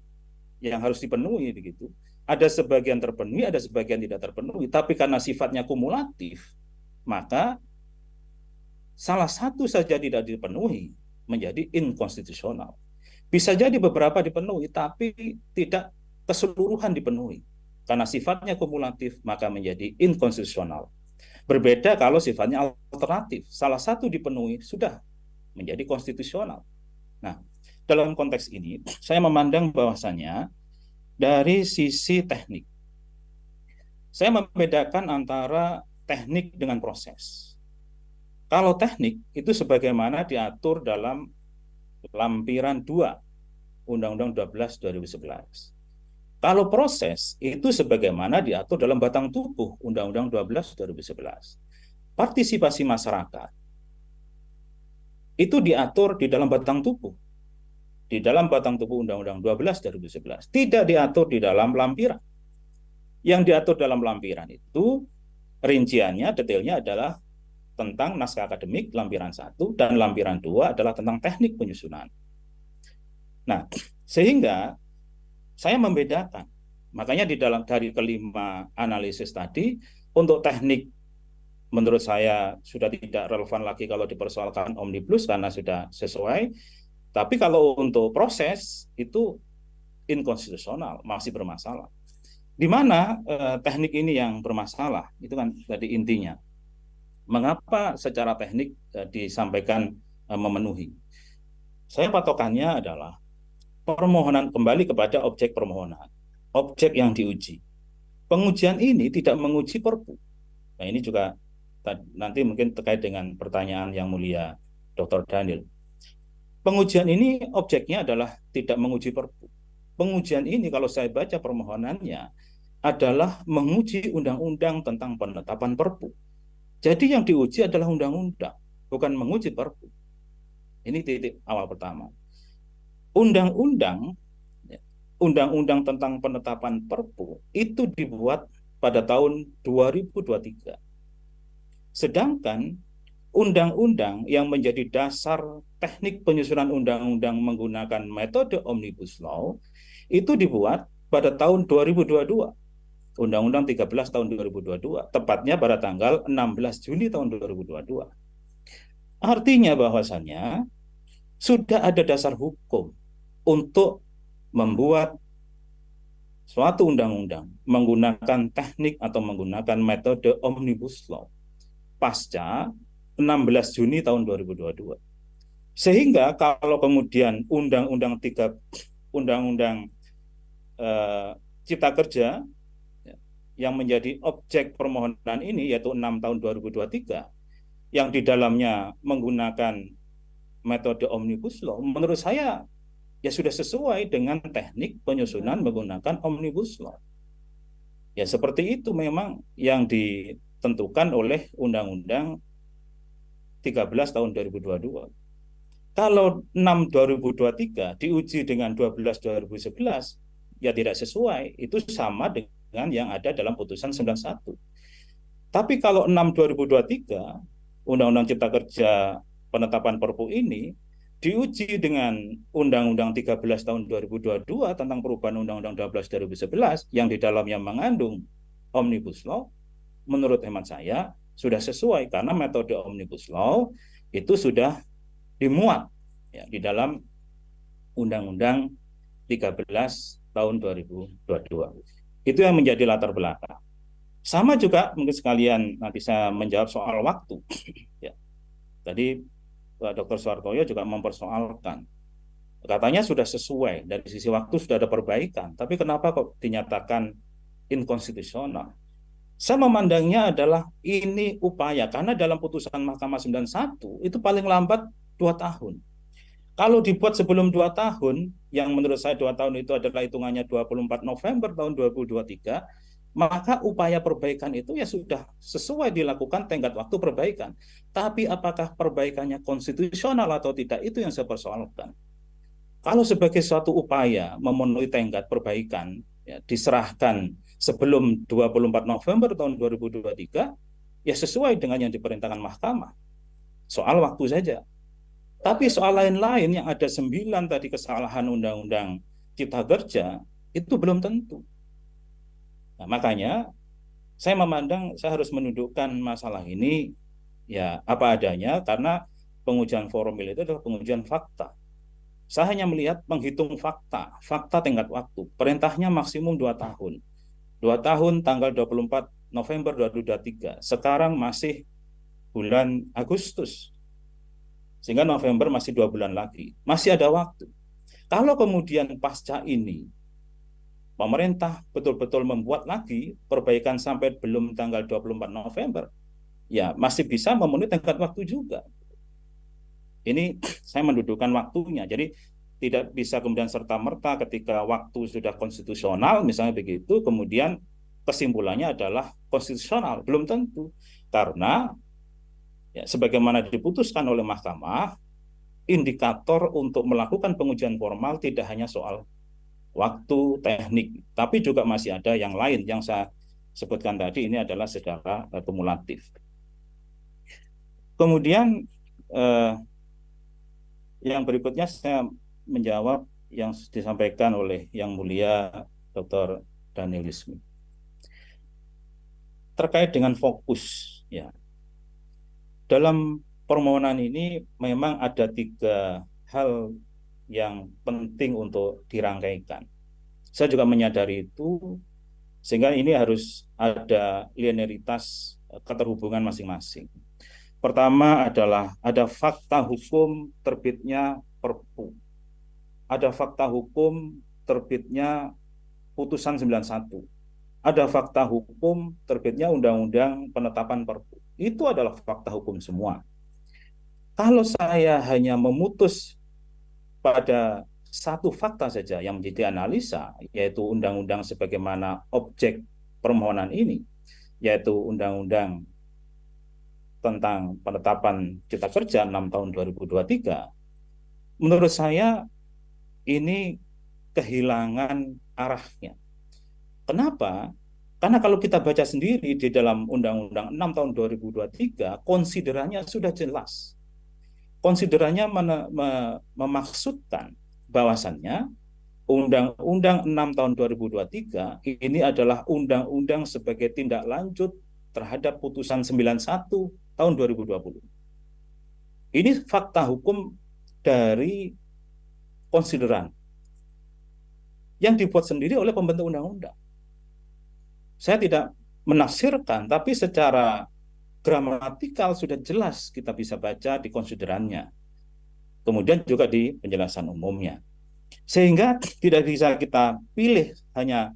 yang harus dipenuhi begitu. Ada sebagian terpenuhi, ada sebagian tidak terpenuhi, tapi karena sifatnya kumulatif, maka salah satu saja tidak dipenuhi menjadi inkonstitusional. Bisa jadi beberapa dipenuhi, tapi tidak keseluruhan dipenuhi. Karena sifatnya kumulatif, maka menjadi inkonstitusional. Berbeda kalau sifatnya alternatif. Salah satu dipenuhi, sudah menjadi konstitusional. Nah, dalam konteks ini, saya memandang bahwasannya dari sisi teknik, saya membedakan antara teknik dengan proses. Kalau teknik, itu sebagaimana diatur dalam lampiran 2 Undang-Undang 12 2011. Kalau proses, itu sebagaimana diatur dalam batang tubuh Undang-Undang 12 2011. Partisipasi masyarakat itu diatur di dalam batang tubuh. Di dalam batang tubuh Undang-Undang 12 2011. Tidak diatur di dalam lampiran. Yang diatur dalam lampiran itu, rinciannya, detailnya adalah tentang naskah akademik lampiran 1, dan lampiran 2 adalah tentang teknik penyusunan. Nah, sehingga saya membedakan. Makanya di dalam dari kelima analisis tadi, untuk teknik menurut saya sudah tidak relevan lagi kalau dipersoalkan omnibus karena sudah sesuai. Tapi kalau untuk proses itu inkonstitusional, masih bermasalah. Di mana teknik ini yang bermasalah, itu kan tadi intinya. Mengapa secara teknik disampaikan memenuhi? Saya patokannya adalah permohonan, kembali kepada objek permohonan, objek yang diuji. Pengujian ini tidak menguji perpu. Nah, ini juga nanti mungkin terkait dengan pertanyaan Yang Mulia Dr. Daniel. Pengujian ini objeknya adalah tidak menguji perpu. Pengujian ini kalau saya baca permohonannya adalah menguji undang-undang tentang penetapan perpu. Jadi yang diuji adalah undang-undang, bukan menguji perpu. Ini titik awal pertama. Undang-undang tentang penetapan perpu itu dibuat pada tahun 2023. Sedangkan undang-undang yang menjadi dasar teknik penyusunan undang-undang menggunakan metode Omnibus Law itu dibuat pada tahun 2022. Undang-Undang 13 tahun 2022, tepatnya pada tanggal 16 Juni tahun 2022. Artinya bahwasannya sudah ada dasar hukum untuk membuat suatu undang-undang menggunakan teknik atau menggunakan metode Omnibus Law pasca 16 Juni tahun 2022. Sehingga kalau kemudian Undang-Undang Undang-Undang Cipta Kerja yang menjadi objek permohonan ini, yaitu 6 tahun 2023, yang di dalamnya menggunakan metode Omnibus Law, menurut saya ya sudah sesuai dengan teknik penyusunan menggunakan Omnibus Law. Ya seperti itu memang yang ditentukan oleh Undang-Undang 13 tahun 2022. Kalau 6 2023 diuji dengan 12 2011, ya tidak sesuai, itu sama dengan yang ada dalam putusan 91. Tapi kalau 6 2023, Undang-Undang Cipta Kerja penetapan Perpu ini diuji dengan Undang-Undang 13 tahun 2022 tentang perubahan Undang-Undang 12 2011 yang di dalamnya mengandung Omnibus Law, menurut hemat saya sudah sesuai karena metode Omnibus Law itu sudah dimuat ya, di dalam Undang-Undang 13 tahun 2022. Itu yang menjadi latar belakang. Sama juga mungkin sekalian nanti saya menjawab soal waktu. Ya. Tadi Pak Dr. Suhartoyo juga mempersoalkan. Katanya sudah sesuai, dari sisi waktu sudah ada perbaikan, tapi kenapa kok dinyatakan inkonstitusional? Saya memandangnya adalah ini upaya, karena dalam putusan Mahkamah 91 itu paling lambat 2 tahun. Kalau dibuat sebelum 2 tahun, yang menurut saya 2 tahun itu adalah hitungannya 24 November tahun 2023, maka upaya perbaikan itu ya sudah sesuai dilakukan tenggat waktu perbaikan. Tapi apakah perbaikannya konstitusional atau tidak, itu yang saya persoalkan. Kalau sebagai suatu upaya memenuhi tenggat perbaikan, ya, diserahkan sebelum 24 November tahun 2023, ya sesuai dengan yang diperintahkan mahkamah. Soal waktu saja. Tapi soal lain-lain yang ada 9 tadi kesalahan Undang-Undang Cipta Kerja, itu belum tentu. Nah, makanya saya memandang saya harus menundukkan masalah ini ya apa adanya, karena pengujian formil itu adalah pengujian fakta. Saya hanya melihat menghitung fakta tingkat waktu. Perintahnya maksimum 2 tahun. 2 tahun tanggal 24 November 2023. Sekarang masih bulan Agustus. Sehingga November masih 2 bulan lagi. Masih ada waktu. Kalau kemudian pasca ini pemerintah betul-betul membuat lagi perbaikan sampai belum tanggal 24 November, ya masih bisa memenuhi tenggat waktu juga. Ini saya mendudukkan waktunya. Jadi tidak bisa kemudian serta-merta ketika waktu sudah konstitusional, misalnya begitu, kemudian kesimpulannya adalah konstitusional. Belum tentu. Karena ya, sebagaimana diputuskan oleh mahkamah, indikator untuk melakukan pengujian formal tidak hanya soal waktu, teknik, tapi juga masih ada yang lain yang saya sebutkan tadi. Ini adalah secara kumulatif. Kemudian yang berikutnya saya menjawab yang disampaikan oleh Yang Mulia Dr. Daniel Yusmi terkait dengan fokus. Ya, dalam permohonan ini memang ada 3 hal yang penting untuk dirangkaikan. Saya juga menyadari itu, sehingga ini harus ada linearitas keterhubungan masing-masing. Pertama adalah ada fakta hukum terbitnya Perpu. Ada fakta hukum terbitnya putusan 91. Ada fakta hukum terbitnya Undang-Undang Penetapan Perpu. Itu adalah fakta hukum semua. Kalau saya hanya memutus pada satu fakta saja yang menjadi analisa, yaitu undang-undang sebagaimana objek permohonan ini, yaitu Undang-Undang tentang Penetapan Cipta Kerja 6 tahun 2023, menurut saya ini kehilangan arahnya. Kenapa? Karena kalau kita baca sendiri di dalam Undang-Undang 6 tahun 2023, konsiderannya sudah jelas. Konsiderannya memaksudkan bahwasannya Undang-Undang 6 tahun 2023 ini adalah undang-undang sebagai tindak lanjut terhadap putusan 91 tahun 2020. Ini fakta hukum dari konsideran yang dibuat sendiri oleh pembentuk undang-undang. Saya tidak menafsirkan, tapi secara gramatikal sudah jelas kita bisa baca di konsiderannya. Kemudian juga di penjelasan umumnya. Sehingga tidak bisa kita pilih hanya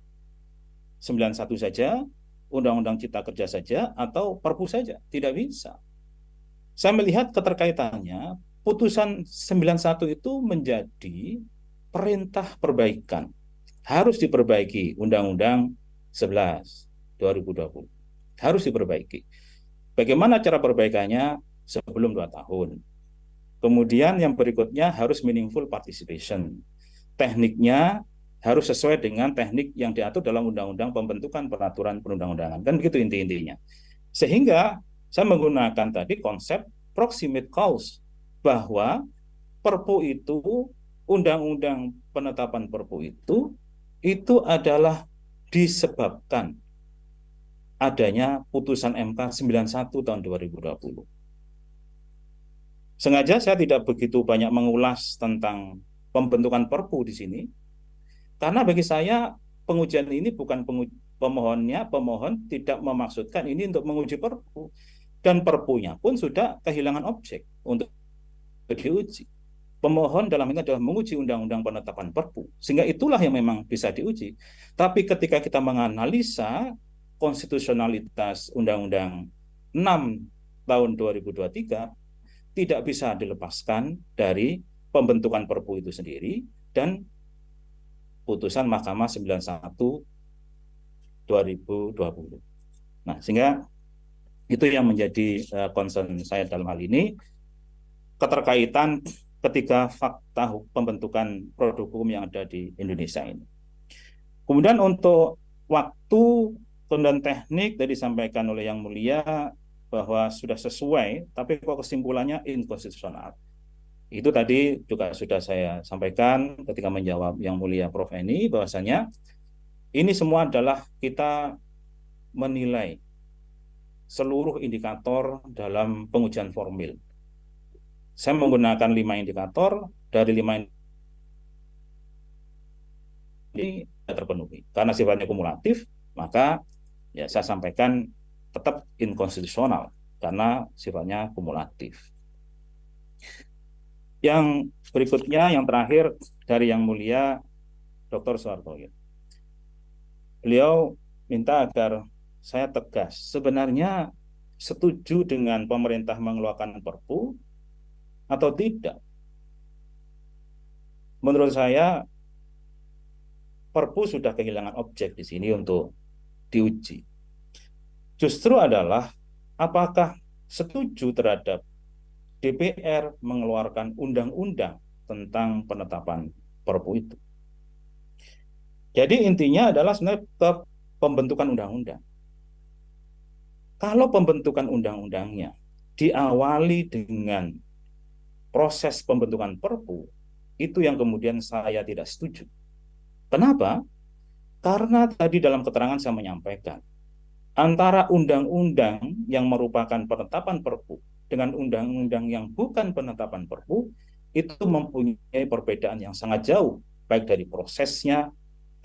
91 saja, Undang-Undang Cipta Kerja saja, atau Perpu saja. Tidak bisa. Saya melihat keterkaitannya, putusan 91 itu menjadi perintah perbaikan. Harus diperbaiki Undang-Undang 11 2020. Harus diperbaiki. Bagaimana cara perbaikannya? Sebelum 2 tahun. Kemudian yang berikutnya harus meaningful participation. Tekniknya harus sesuai dengan teknik yang diatur dalam Undang-Undang Pembentukan Peraturan Perundang-undangan. Kan begitu inti-intinya. Sehingga saya menggunakan tadi konsep proximate cause, bahwa Perpu itu, Undang-Undang Penetapan Perpu itu adalah disebabkan adanya putusan MK 91 tahun 2020. Sengaja saya tidak begitu banyak mengulas tentang pembentukan Perpu di sini, karena bagi saya pengujian ini bukan pemohon tidak memaksudkan ini untuk menguji Perpu, dan Perpunya pun sudah kehilangan objek untuk diuji. Pemohon dalam ini adalah menguji Undang-Undang Penetapan Perpu, sehingga itulah yang memang bisa diuji. Tapi ketika kita menganalisa konstitusionalitas Undang-Undang 6 tahun 2023, tidak bisa dilepaskan dari pembentukan Perpu itu sendiri dan putusan Mahkamah 91 2020. Nah, sehingga itu yang menjadi concern saya dalam hal ini, keterkaitan ketiga fakta pembentukan produk hukum yang ada di Indonesia ini. Kemudian untuk waktu dan teknik tadi disampaikan oleh Yang Mulia bahwa sudah sesuai, tapi kok kesimpulannya inkonstitusional. Itu tadi juga sudah saya sampaikan ketika menjawab Yang Mulia Prof. Eni, bahwasanya ini semua adalah kita menilai seluruh indikator dalam pengujian formil. Saya menggunakan 5 indikator, dari 5 ini tidak terpenuhi. Karena sifatnya kumulatif, maka ya saya sampaikan tetap inkonstitusional karena sifatnya kumulatif. Yang berikutnya, yang terakhir dari Yang Mulia Dr. Soehartoyo. Beliau minta agar saya tegas, sebenarnya setuju dengan pemerintah mengeluarkan Perpu atau tidak. Menurut saya Perpu sudah kehilangan objek di sini untuk diuji. Justru adalah apakah setuju terhadap DPR mengeluarkan undang-undang tentang penetapan Perpu itu. Jadi intinya adalah sebenarnya ke pembentukan undang-undang. Kalau pembentukan undang-undangnya diawali dengan proses pembentukan Perpu, itu yang kemudian saya tidak setuju. Kenapa? Karena tadi dalam keterangan saya menyampaikan, antara undang-undang yang merupakan penetapan Perpu dengan undang-undang yang bukan penetapan Perpu, itu mempunyai perbedaan yang sangat jauh, baik dari prosesnya,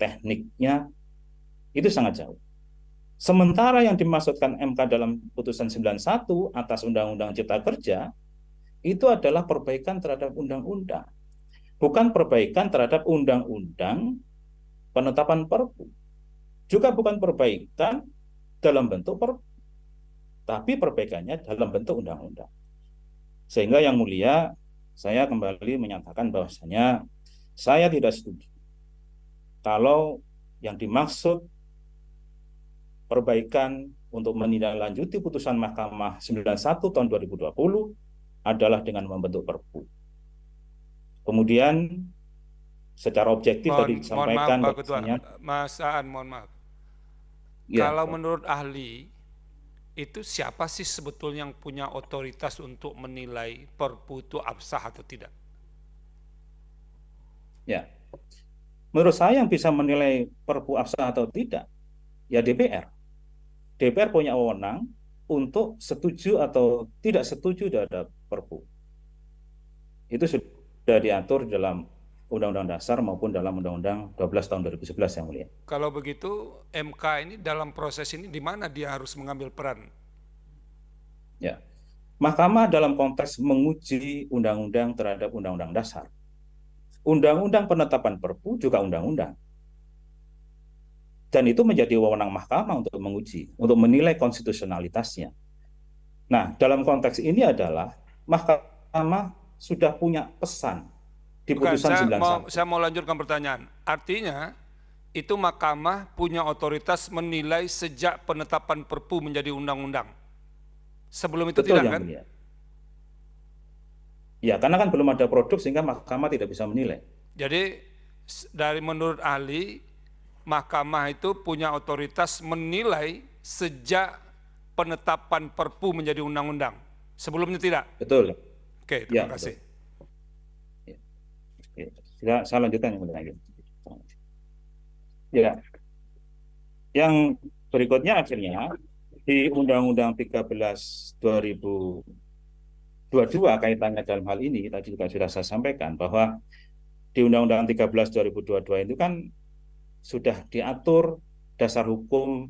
tekniknya, itu sangat jauh. Sementara yang dimaksudkan MK dalam putusan 91 atas Undang-Undang Cipta Kerja, itu adalah perbaikan terhadap undang-undang, bukan perbaikan terhadap undang-undang penetapan Perpu. Juga bukan perbaikan dalam bentuk Perpu, tapi perbaikannya dalam bentuk undang-undang. Sehingga Yang Mulia, saya kembali menyatakan bahwasanya saya tidak setuju kalau yang dimaksud perbaikan untuk menindaklanjuti putusan Mahkamah 91 tahun 2020 adalah dengan membentuk Perpu. Kemudian secara objektif tadi disampaikan,
mohon maaf Pak Ketua, Mas Aan, mohon maaf. Ya, kalau menurut ahli, itu siapa sih sebetulnya yang punya otoritas untuk menilai Perpu itu absah atau tidak?
Ya, menurut saya yang bisa menilai Perpu absah atau tidak, ya DPR. DPR punya wewenang untuk setuju atau tidak setuju terhadap Perpu. Itu sudah diatur dalam Undang-Undang Dasar maupun dalam Undang-Undang 12 tahun 2011 yang mulia.
Kalau begitu MK ini dalam proses ini di mana dia harus mengambil peran?
Ya, Mahkamah dalam konteks menguji undang-undang terhadap Undang-Undang Dasar. undang-undang penetapan Perpu juga undang-undang. Dan itu menjadi wewenang mahkamah untuk menguji, untuk menilai konstitusionalitasnya. Nah, dalam konteks ini adalah mahkamah sudah punya pesan di
Bukan,
putusan 91.
saya mau lanjutkan pertanyaan. Artinya, itu mahkamah punya otoritas menilai sejak penetapan Perpu menjadi undang-undang. Sebelum itu
Betul,
tidak
Yang
kan?
Mulia. Ya, karena kan belum ada produk sehingga mahkamah tidak bisa menilai.
Jadi dari menurut ahli, mahkamah itu punya otoritas menilai sejak penetapan Perpu menjadi undang-undang. Sebelumnya tidak?
Betul.
Oke,
Ya,
terima kasih.
Ya. Saya lanjutkan yang mulia. Ya. Yang berikutnya akhirnya di Undang-Undang 13 2022 kaitannya dalam hal ini tadi juga sudah saya sampaikan bahwa di Undang-Undang 13 2022 itu kan sudah diatur dasar hukum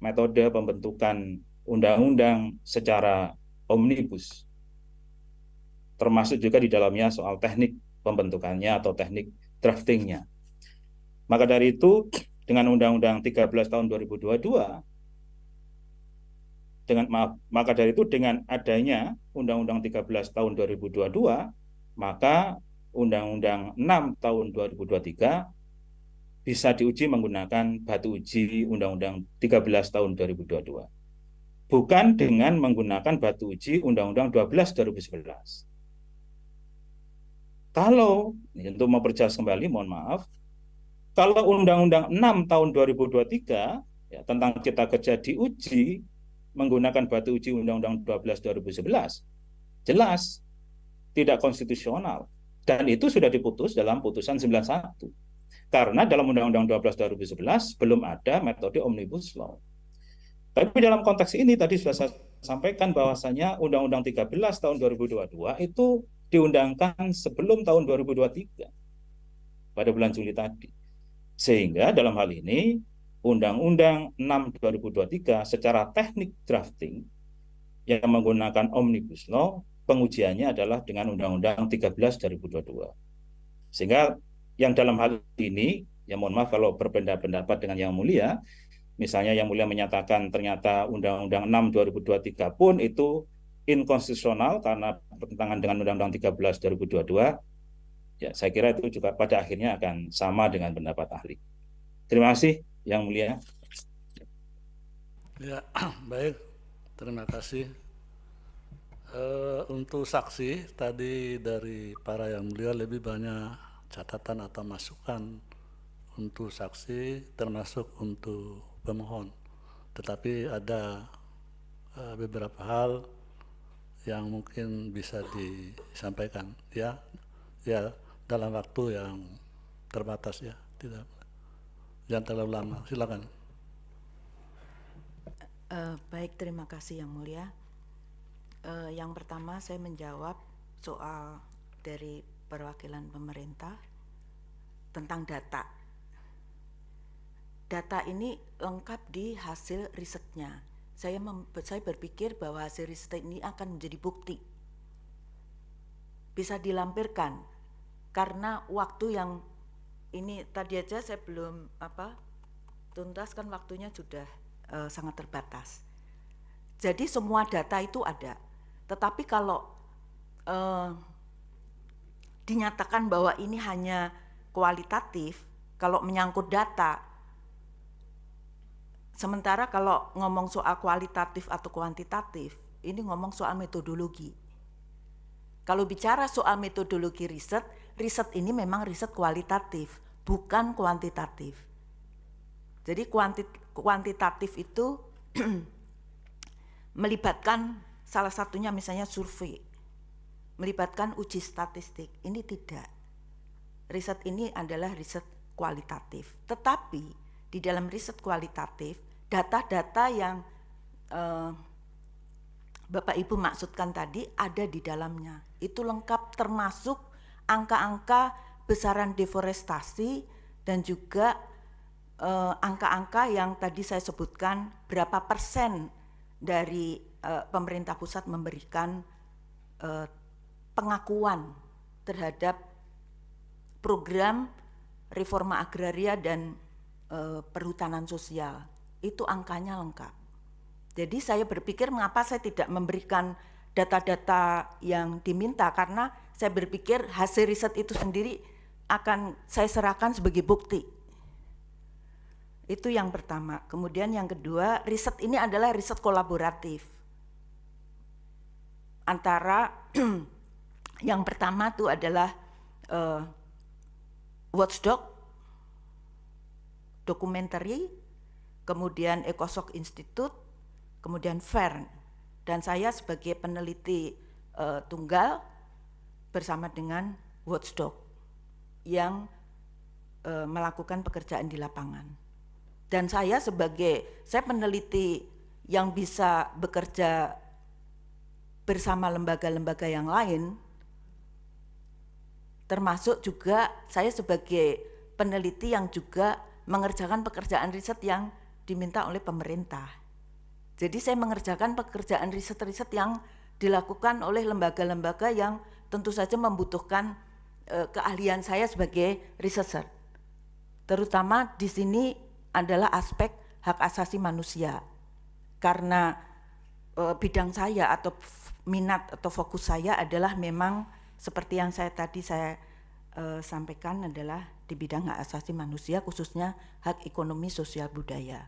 metode pembentukan undang-undang secara omnibus. Termasuk juga di dalamnya soal teknik pembentukannya atau teknik draftingnya. Maka dari itu dengan Undang-Undang 13 tahun 2022 maka dari itu dengan adanya Undang-Undang 13 tahun 2022 maka Undang-Undang 6 tahun 2023 bisa diuji menggunakan batu uji Undang-Undang 13 tahun 2022. Bukan dengan menggunakan batu uji Undang-Undang 12 2011. Kalau, untuk memperjelas kembali, mohon maaf, kalau Undang-Undang 6 tahun 2023 ya, tentang cipta kerja diuji menggunakan batu uji Undang-Undang 12 2011, jelas tidak konstitusional. Dan itu sudah diputus dalam putusan 91. Karena dalam Undang-Undang 12 2011 belum ada metode omnibus law. Tapi dalam konteks ini tadi sudah saya sampaikan bahwasanya Undang-Undang 13 tahun 2022 itu diundangkan sebelum tahun 2023 pada bulan Juli tadi. Sehingga dalam hal ini Undang-Undang 6 2023 secara teknik drafting yang menggunakan omnibus law pengujiannya adalah dengan Undang-Undang 13 2022. Sehingga yang dalam hal ini, ya mohon maaf kalau berbeda pendapat dengan Yang Mulia, misalnya Yang Mulia menyatakan ternyata Undang-Undang 6 2023 pun itu inkonstitusional karena bertentangan dengan Undang-Undang 13 2022, ya saya kira itu juga pada akhirnya akan sama dengan pendapat ahli. Terima kasih Yang Mulia.
Ya, baik. Terima kasih. Untuk saksi tadi dari para Yang Mulia lebih banyak catatan atau masukan untuk saksi termasuk untuk pemohon. Tetapi ada beberapa hal yang mungkin bisa disampaikan ya dalam waktu yang terbatas ya, tidak jangan terlalu lama. Silakan.
Baik, terima kasih Yang Mulia. Yang pertama saya menjawab soal dari perwakilan pemerintah tentang data. Data ini lengkap di hasil risetnya. Saya berpikir bahwa hasil riset ini akan menjadi bukti. Bisa dilampirkan karena waktu yang ini tadi aja saya belum tuntas kan waktunya sudah sangat terbatas. Jadi semua data itu ada. Tetapi kalau dinyatakan bahwa ini hanya kualitatif, kalau menyangkut data, sementara kalau ngomong soal kualitatif atau kuantitatif, ini ngomong soal metodologi. Kalau bicara soal metodologi riset ini memang riset kualitatif, bukan kuantitatif. Jadi kuantitatif itu melibatkan salah satunya misalnya survei, melibatkan uji statistik. Ini tidak. Riset ini adalah riset kualitatif. Tetapi di dalam riset kualitatif, data-data yang Bapak Ibu maksudkan tadi ada di dalamnya. Itu lengkap termasuk angka-angka besaran deforestasi dan juga angka-angka yang tadi saya sebutkan berapa persen dari pemerintah pusat memberikan pengakuan terhadap program reforma agraria dan perhutanan sosial. Itu angkanya lengkap. Jadi saya berpikir mengapa saya tidak memberikan data-data yang diminta, karena saya berpikir hasil riset itu sendiri akan saya serahkan sebagai bukti. Itu yang pertama. Kemudian yang kedua, riset ini adalah riset kolaboratif. Antara yang pertama itu adalah Watchdog, Documentary, kemudian ECOSOC Institute, kemudian FAIRN, dan saya sebagai peneliti tunggal bersama dengan Watchdog yang melakukan pekerjaan di lapangan. Dan saya peneliti yang bisa bekerja bersama lembaga-lembaga yang lain, termasuk juga saya sebagai peneliti yang juga mengerjakan pekerjaan riset yang diminta oleh pemerintah. Jadi saya mengerjakan pekerjaan riset-riset yang dilakukan oleh lembaga-lembaga yang tentu saja membutuhkan keahlian saya sebagai researcher. Terutama di sini adalah aspek hak asasi manusia. Karena bidang saya atau minat atau fokus saya adalah memang seperti yang tadi saya sampaikan adalah di bidang hak asasi manusia, khususnya hak ekonomi sosial budaya.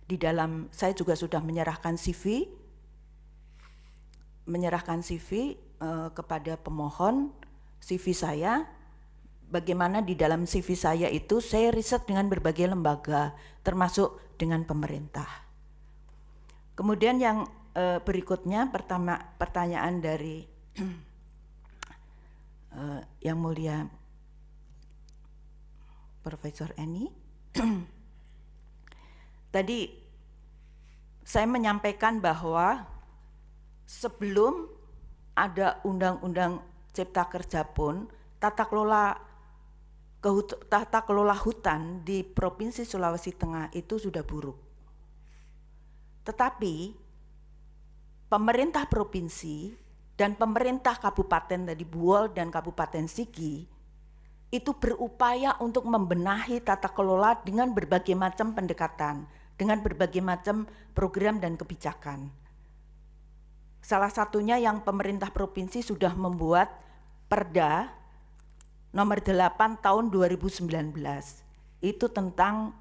Di dalam saya juga sudah menyerahkan CV kepada pemohon CV saya. Bagaimana di dalam CV saya itu saya riset dengan berbagai lembaga, termasuk dengan pemerintah. Kemudian yang berikutnya, pertanyaan dari Yang Mulia Profesor Eni. Tadi saya menyampaikan bahwa sebelum ada Undang-Undang Cipta Kerja pun tata kelola hutan di Provinsi Sulawesi Tengah itu sudah buruk. Tetapi pemerintah provinsi dan pemerintah kabupaten tadi Buol dan Kabupaten Sigi itu berupaya untuk membenahi tata kelola dengan berbagai macam pendekatan, dengan berbagai macam program dan kebijakan. Salah satunya yang pemerintah provinsi sudah membuat Perda nomor 8 tahun 2019 itu tentang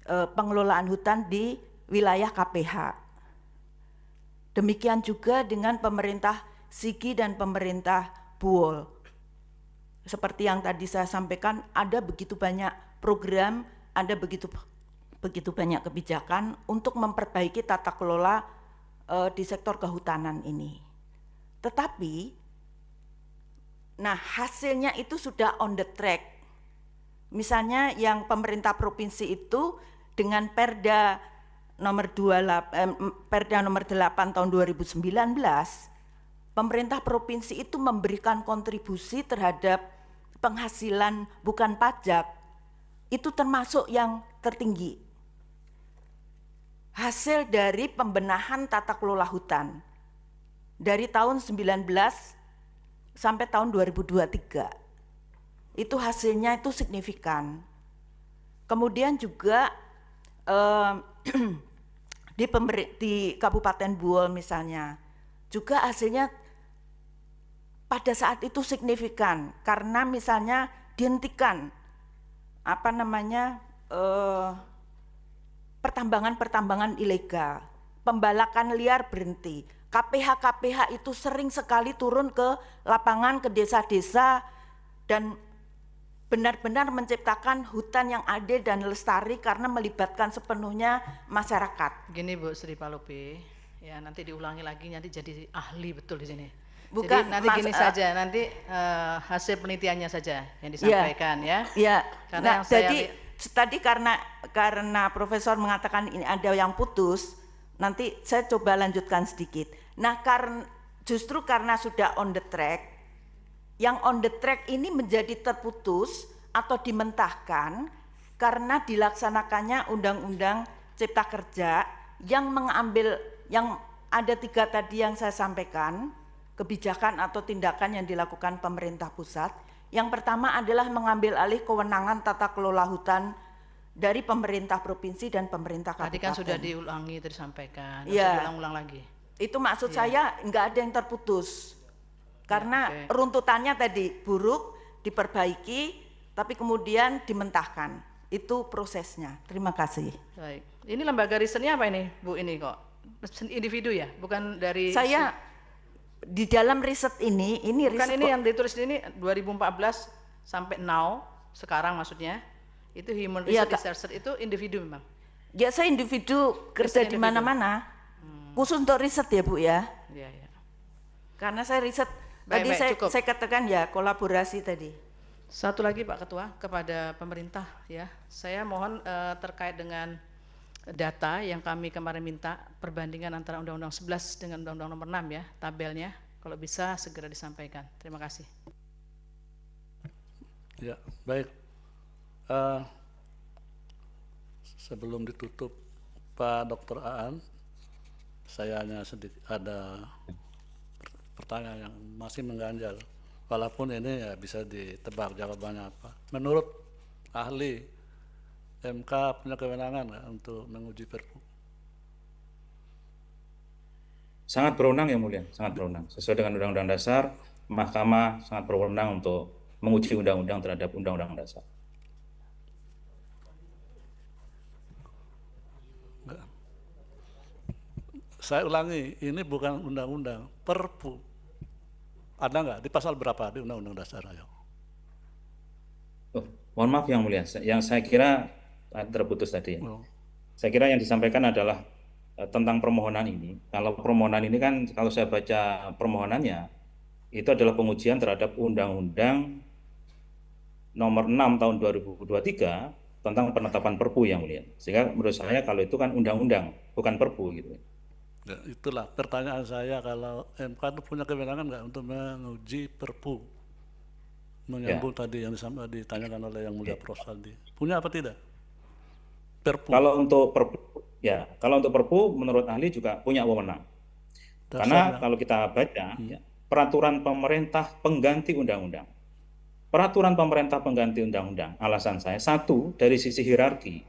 pengelolaan hutan di wilayah KPH. Demikian juga dengan pemerintah Sigi dan pemerintah Buol. Seperti yang tadi saya sampaikan, ada begitu banyak program, ada begitu banyak kebijakan untuk memperbaiki tata kelola di sektor kehutanan ini. Tetapi nah, hasilnya itu sudah on the track. Misalnya yang pemerintah provinsi itu dengan Perda nomor 8 tahun 2019, pemerintah provinsi itu memberikan kontribusi terhadap penghasilan bukan pajak, itu termasuk yang tertinggi. Hasil dari pembenahan tata kelola hutan dari tahun 19 sampai tahun 2023 itu hasilnya itu signifikan. Kemudian juga di Kabupaten Buol misalnya juga hasilnya pada saat itu signifikan karena misalnya dihentikan pertambangan ilegal, pembalakan liar berhenti. KPH itu sering sekali turun ke lapangan, ke desa-desa dan benar-benar menciptakan hutan yang adil dan lestari karena melibatkan sepenuhnya masyarakat.
Gini Bu Sri Palupi, ya nanti diulangi lagi, nanti jadi ahli betul di sini.
Bukan,
jadi nanti gini saja, nanti hasil penelitiannya saja yang disampaikan ya.
Iya.
Karena
nah, jadi tadi karena Profesor mengatakan ini ada yang putus, nanti saya coba lanjutkan sedikit. Nah, justru karena sudah on the track, yang on the track ini menjadi terputus atau dimentahkan karena dilaksanakannya Undang-Undang Cipta Kerja yang mengambil, yang ada 3 tadi yang saya sampaikan, kebijakan atau tindakan yang dilakukan pemerintah pusat, Yang pertama adalah mengambil alih kewenangan tata kelola hutan dari pemerintah provinsi dan pemerintah kabupaten.
Tadi kan sudah diulangi, disampaikan,
Iya.
diulang-ulang lagi.
Itu maksud saya nggak ada yang terputus. Karena runtutannya tadi buruk, diperbaiki, tapi kemudian dimentahkan. Itu prosesnya. Terima kasih.
Baik. Ini lembaga risetnya apa ini, Bu? Ini kok individu ya, bukan dari
Saya di dalam riset ini
bukan
riset
ini yang ditulis ini 2014 sampai now, sekarang maksudnya. Itu human
Iya,
research researcher itu individu memang.
Ya saya individu kerja di
individu.
mana-mana, khusus untuk riset ya Bu ya.
Iya, iya.
Karena saya riset
Baik,
tadi
baik, cukup.
saya katakan ya kolaborasi tadi.
Satu lagi Pak Ketua kepada pemerintah ya, saya mohon terkait dengan data yang kami kemarin minta perbandingan antara Undang-Undang 11 dengan Undang-Undang Nomor 6 ya, tabelnya kalau bisa segera disampaikan. Terima kasih.
Ya, baik. Sebelum ditutup Pak Dr. Aan, saya hanya sedikit ada pertanyaan yang masih mengganjal. Walaupun ini ya bisa ditebak jawabannya apa. Menurut ahli, MK punya kewenangan nggak untuk menguji Perpu?
Sangat berwenang yang mulia, sangat berwenang. Sesuai dengan Undang-Undang Dasar, Mahkamah sangat berwenang untuk menguji undang-undang terhadap Undang-Undang Dasar.
Saya ulangi, ini bukan undang-undang, Perpu. Ada nggak di pasal berapa di Undang-Undang Dasar? Ayo.
Oh, mohon maaf yang mulia, yang saya kira terputus tadi. Saya kira yang disampaikan adalah tentang permohonan ini. Kalau permohonan ini kan, kalau saya baca permohonannya, itu adalah pengujian terhadap Undang-Undang Nomor 6 tahun 2023 tentang penetapan Perpu yang mulia. Sehingga menurut saya kalau itu kan undang-undang, bukan Perpu gitu.
Ya, itulah pertanyaan saya, kalau MK itu punya kewenangan nggak untuk menguji Perpu? Menyambung tadi yang ditanyakan oleh yang mulia Prof. Saldi. Punya apa tidak? Perpu.
Kalau untuk Perpu, ya, kalau untuk Perpu menurut ahli juga punya wewenang. Karena kalau kita baca, ya, peraturan pemerintah pengganti undang-undang. Peraturan pemerintah pengganti undang-undang, alasan saya, satu, dari sisi hierarki.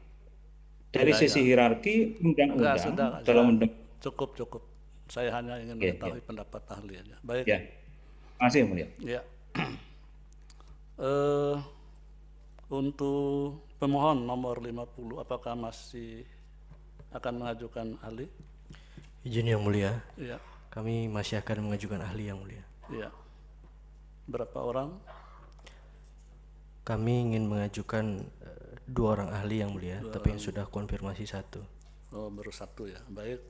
Dari sisi hierarki undang-undang dalam undang.
Cukup. Saya hanya ingin mengetahui pendapat ahli aja. Baik.
Ya. Terima kasih, mulia.
Ya. Untuk pemohon nomor 50, apakah masih akan mengajukan ahli?
Izin yang mulia.
Iya.
Kami masih akan mengajukan ahli yang mulia.
Iya. Berapa orang?
Kami ingin mengajukan 2 orang ahli yang mulia, tapi yang sudah konfirmasi 1.
Oh, baru 1 ya. Baik.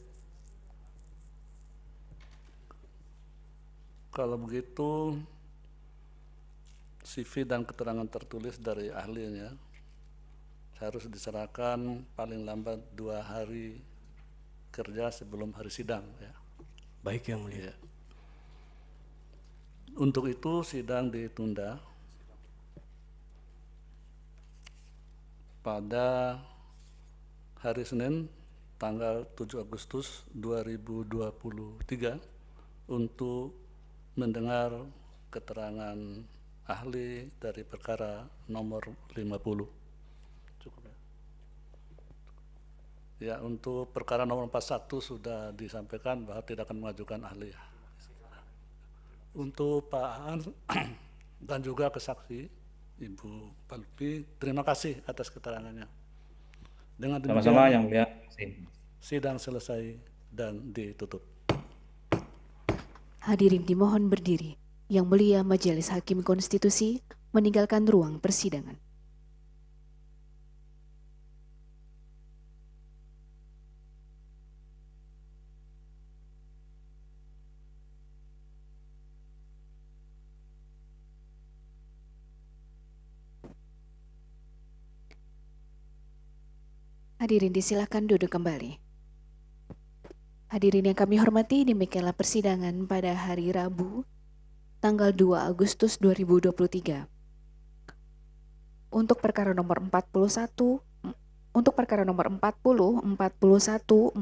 Kalau begitu, CV dan keterangan tertulis dari ahlinya harus diserahkan paling lambat 2 hari kerja sebelum hari sidang ya.
Baik yang mulia.
Ya. Untuk itu sidang ditunda pada hari Senin tanggal 7 Agustus 2023 untuk mendengar keterangan ahli dari perkara nomor 50. Cukup ya. Ya, untuk perkara nomor 41 sudah disampaikan bahwa tidak akan mengajukan ahli. Untuk Pak Aan dan juga kesaksi Ibu Palupi, terima kasih atas keterangannya. Dengan demikian,
sama-sama yang mulia.
Sidang selesai dan ditutup.
Hadirin dimohon berdiri. Yang mulia Majelis Hakim Konstitusi meninggalkan ruang persidangan. Hadirin disilakan duduk kembali. Hadirin yang kami hormati, demikianlah persidangan pada hari Rabu, tanggal 2 Agustus 2023. Untuk perkara nomor 41, untuk perkara nomor 40, 41,